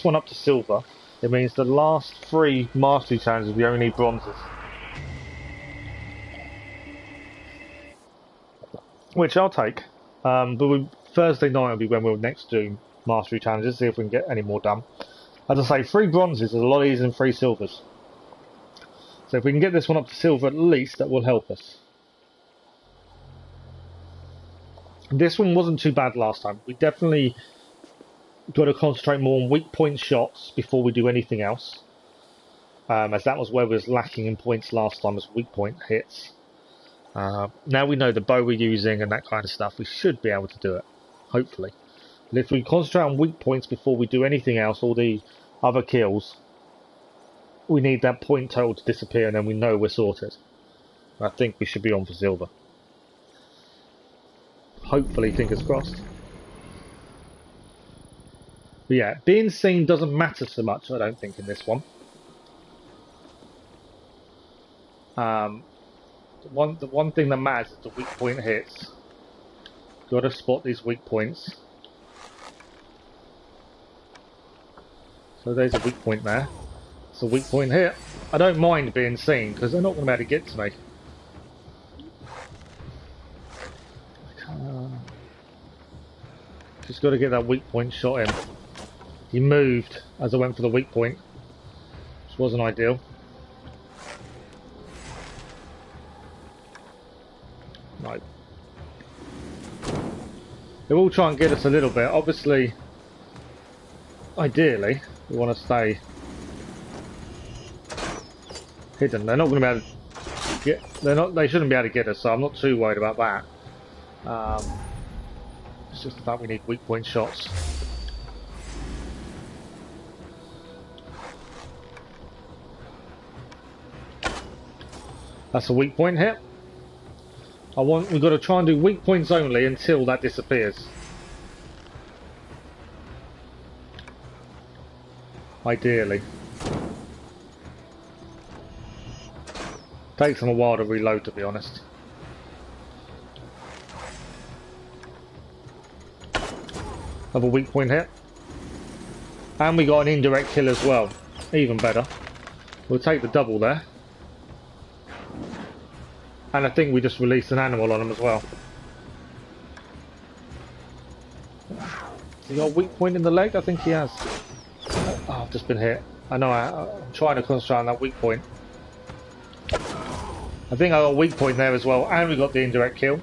one up to silver, it means the last 3 mastery challenges we only need bronzes. Which I'll take, but Thursday night will be when we'll next do mastery challenges, see if we can get any more done. As I say, 3 bronzes is a lot easier than 3 silvers. So if we can get this one up to silver at least, that will help us. This one wasn't too bad last time. We definitely got to concentrate more on weak point shots before we do anything else. As that was where we was lacking in points last time, as weak point hits. Now we know the bow we're using and that kind of stuff, we should be able to do it, hopefully. But if we concentrate on weak points before we do anything else, all the other kills, we need that point total to disappear, and then we know we're sorted. I think we should be on for silver. Hopefully, fingers crossed. But yeah, being seen doesn't matter so much, I don't think, in this one. The one thing that matters is the weak point hits. Got to spot these weak points. So there's a weak point there. It's a weak point here. I don't mind being seen because they're not going to be able to get to me. Just got to get that weak point shot in. He moved as I went for the weak point, which wasn't ideal. Right. They will try and get us a little bit. Obviously, ideally, we want to stay hidden. They're not going to be able to get. They shouldn't be able to get us. So I'm not too worried about that. It's just the fact we need weak point shots. That's a weak point hit. We've got to try and do weak points only until that disappears. Ideally. Takes them a while to reload, to be honest. Have a weak point hit. And we got an indirect kill as well. Even better. We'll take the double there. And I think we just released an animal on him as well. Has he got a weak point in the leg? I think he has. Oh, I've just been hit. I know, I'm trying to concentrate on that weak point. I think I got a weak point there as well, and we got the indirect kill.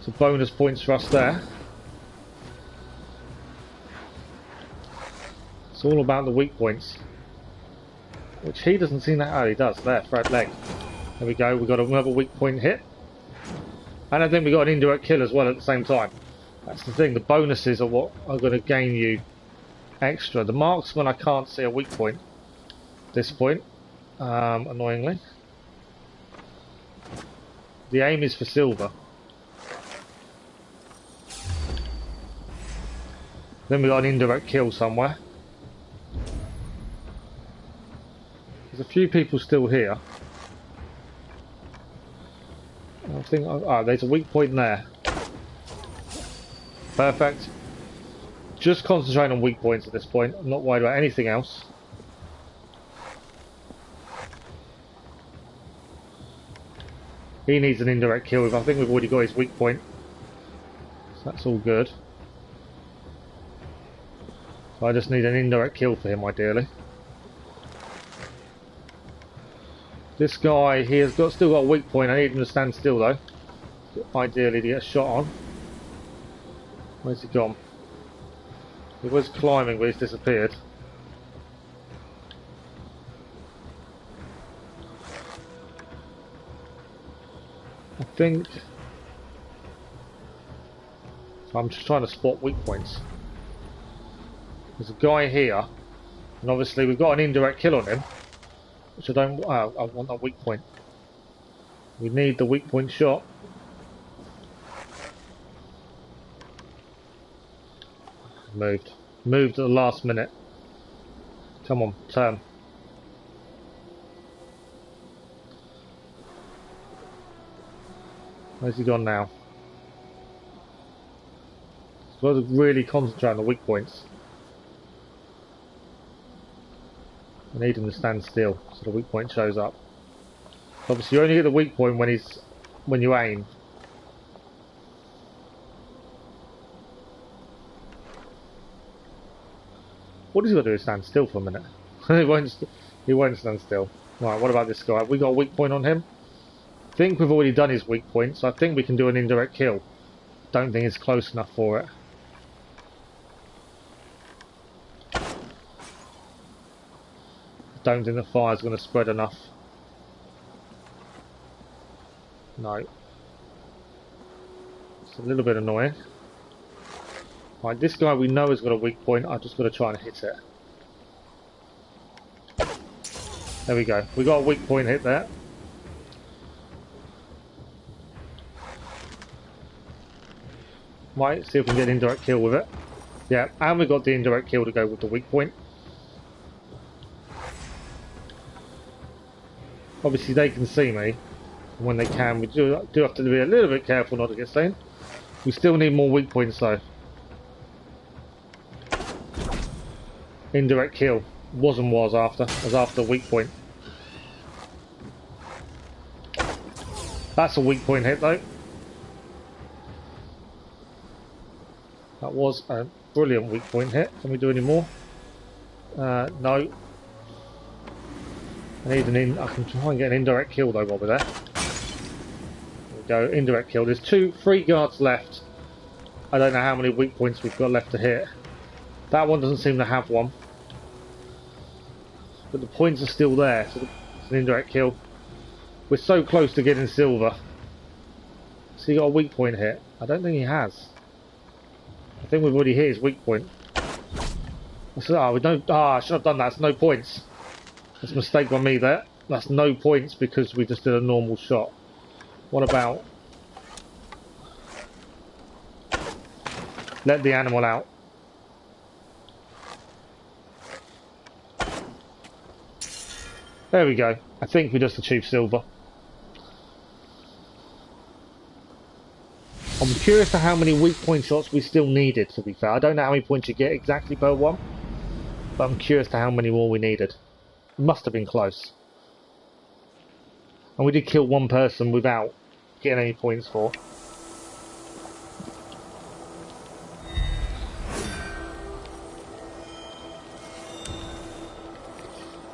So bonus points for us there. It's all about the weak points. Which he doesn't seem that... Oh, he does. There, thread leg. There we go, we got another weak point hit. And I think we got an indirect kill as well at the same time. That's the thing, the bonuses are what are going to gain you extra. The marksman, I can't see a weak point at this point, annoyingly. The aim is for silver. Then we got an indirect kill somewhere. There's a few people still here. I think, there's a weak point there. Perfect. Just concentrating on weak points at this point. I'm not worried about anything else. He needs an indirect kill. I think we've already got his weak point. So that's all good. So I just need an indirect kill for him, ideally. This guy, he has still got a weak point. I need him to stand still though. Ideally to get a shot on. Where's he gone? He was climbing but he's disappeared. I think... So I'm just trying to spot weak points. There's a guy here. And obviously we've got an indirect kill on him. Which I don't... I want that weak point. We need the weak point shot. Moved at the last minute. Come on, turn. Where's he gone now? So I've got to really concentrate on the weak points. I need him to stand still so the weak point shows up. Obviously you only get the weak point when you aim. What is he got to do is stand still for a minute. he won't stand still. Right, what about this guy? Have we got a weak point on him? I think we've already done his weak point, so I think we can do an indirect kill. Don't think it's close enough for it. Don't think the fire's going to spread enough. No. It's a little bit annoying. Right, this guy we know has got a weak point. I've just got to try and hit it. There we go. We got a weak point hit there. Right, see if we can get an indirect kill with it. Yeah, and we got the indirect kill to go with the weak point. Obviously they can see me. And when they can, we do have to be a little bit careful not to get seen. We still need more weak points though. Indirect kill. Was after weak point. That's a weak point hit though. That was a brilliant weak point hit. Can we do any more? No. I can try and get an indirect kill though while we're there. There we go, indirect kill. There's 3 guards left. I don't know how many weak points we've got left to hit. That one doesn't seem to have one. But the points are still there, so it's an indirect kill. We're so close to getting silver. So he got a weak point hit. I don't think he has. I think we've already hit his weak point. I should have done that. It's no points. That's a mistake by me there. That's no points because we just did a normal shot. What about... Let the animal out. There we go. I think we just achieved silver. I'm curious to how many weak point shots we still needed, to be fair. I don't know how many points you get exactly per one, but I'm curious to how many more we needed. Must have been close. And we did kill one person without getting any points for.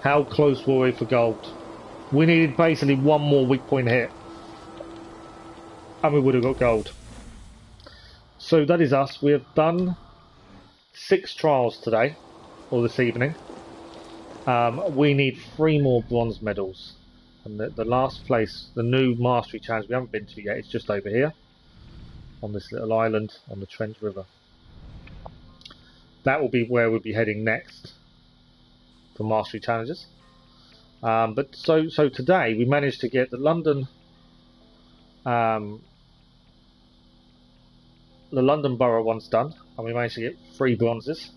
How close were we for gold? We needed basically one more weak point hit. And we would have got gold. So that is us. We have done 6 trials today, or this evening. We need 3 more bronze medals. And the last place, the new Mastery Challenge we haven't been to yet, is just over here. on this little island on the Trent River. That will be where we'll be heading next for Mastery Challenges. But so today we managed to get the London Borough ones done, and we managed to get 3 bronzes,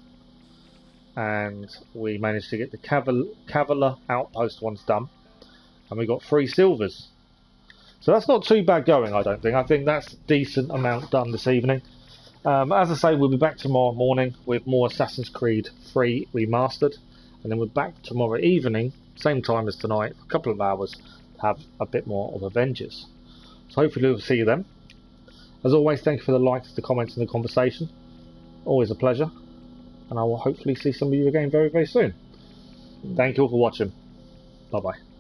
and we managed to get the Calleva Outpost ones done, and we got 3 silvers. So that's not too bad going, I don't think. I think that's a decent amount done this evening. As I say, we'll be back tomorrow morning with more Assassin's Creed 3 Remastered, and then we're back tomorrow evening, same time as tonight, for a couple of hours, to have a bit more of Avengers. So hopefully we'll see you then. As always, thank you for the likes, the comments and the conversation. Always a pleasure. And I will hopefully see some of you again very, very soon. Thank you all for watching. Bye bye.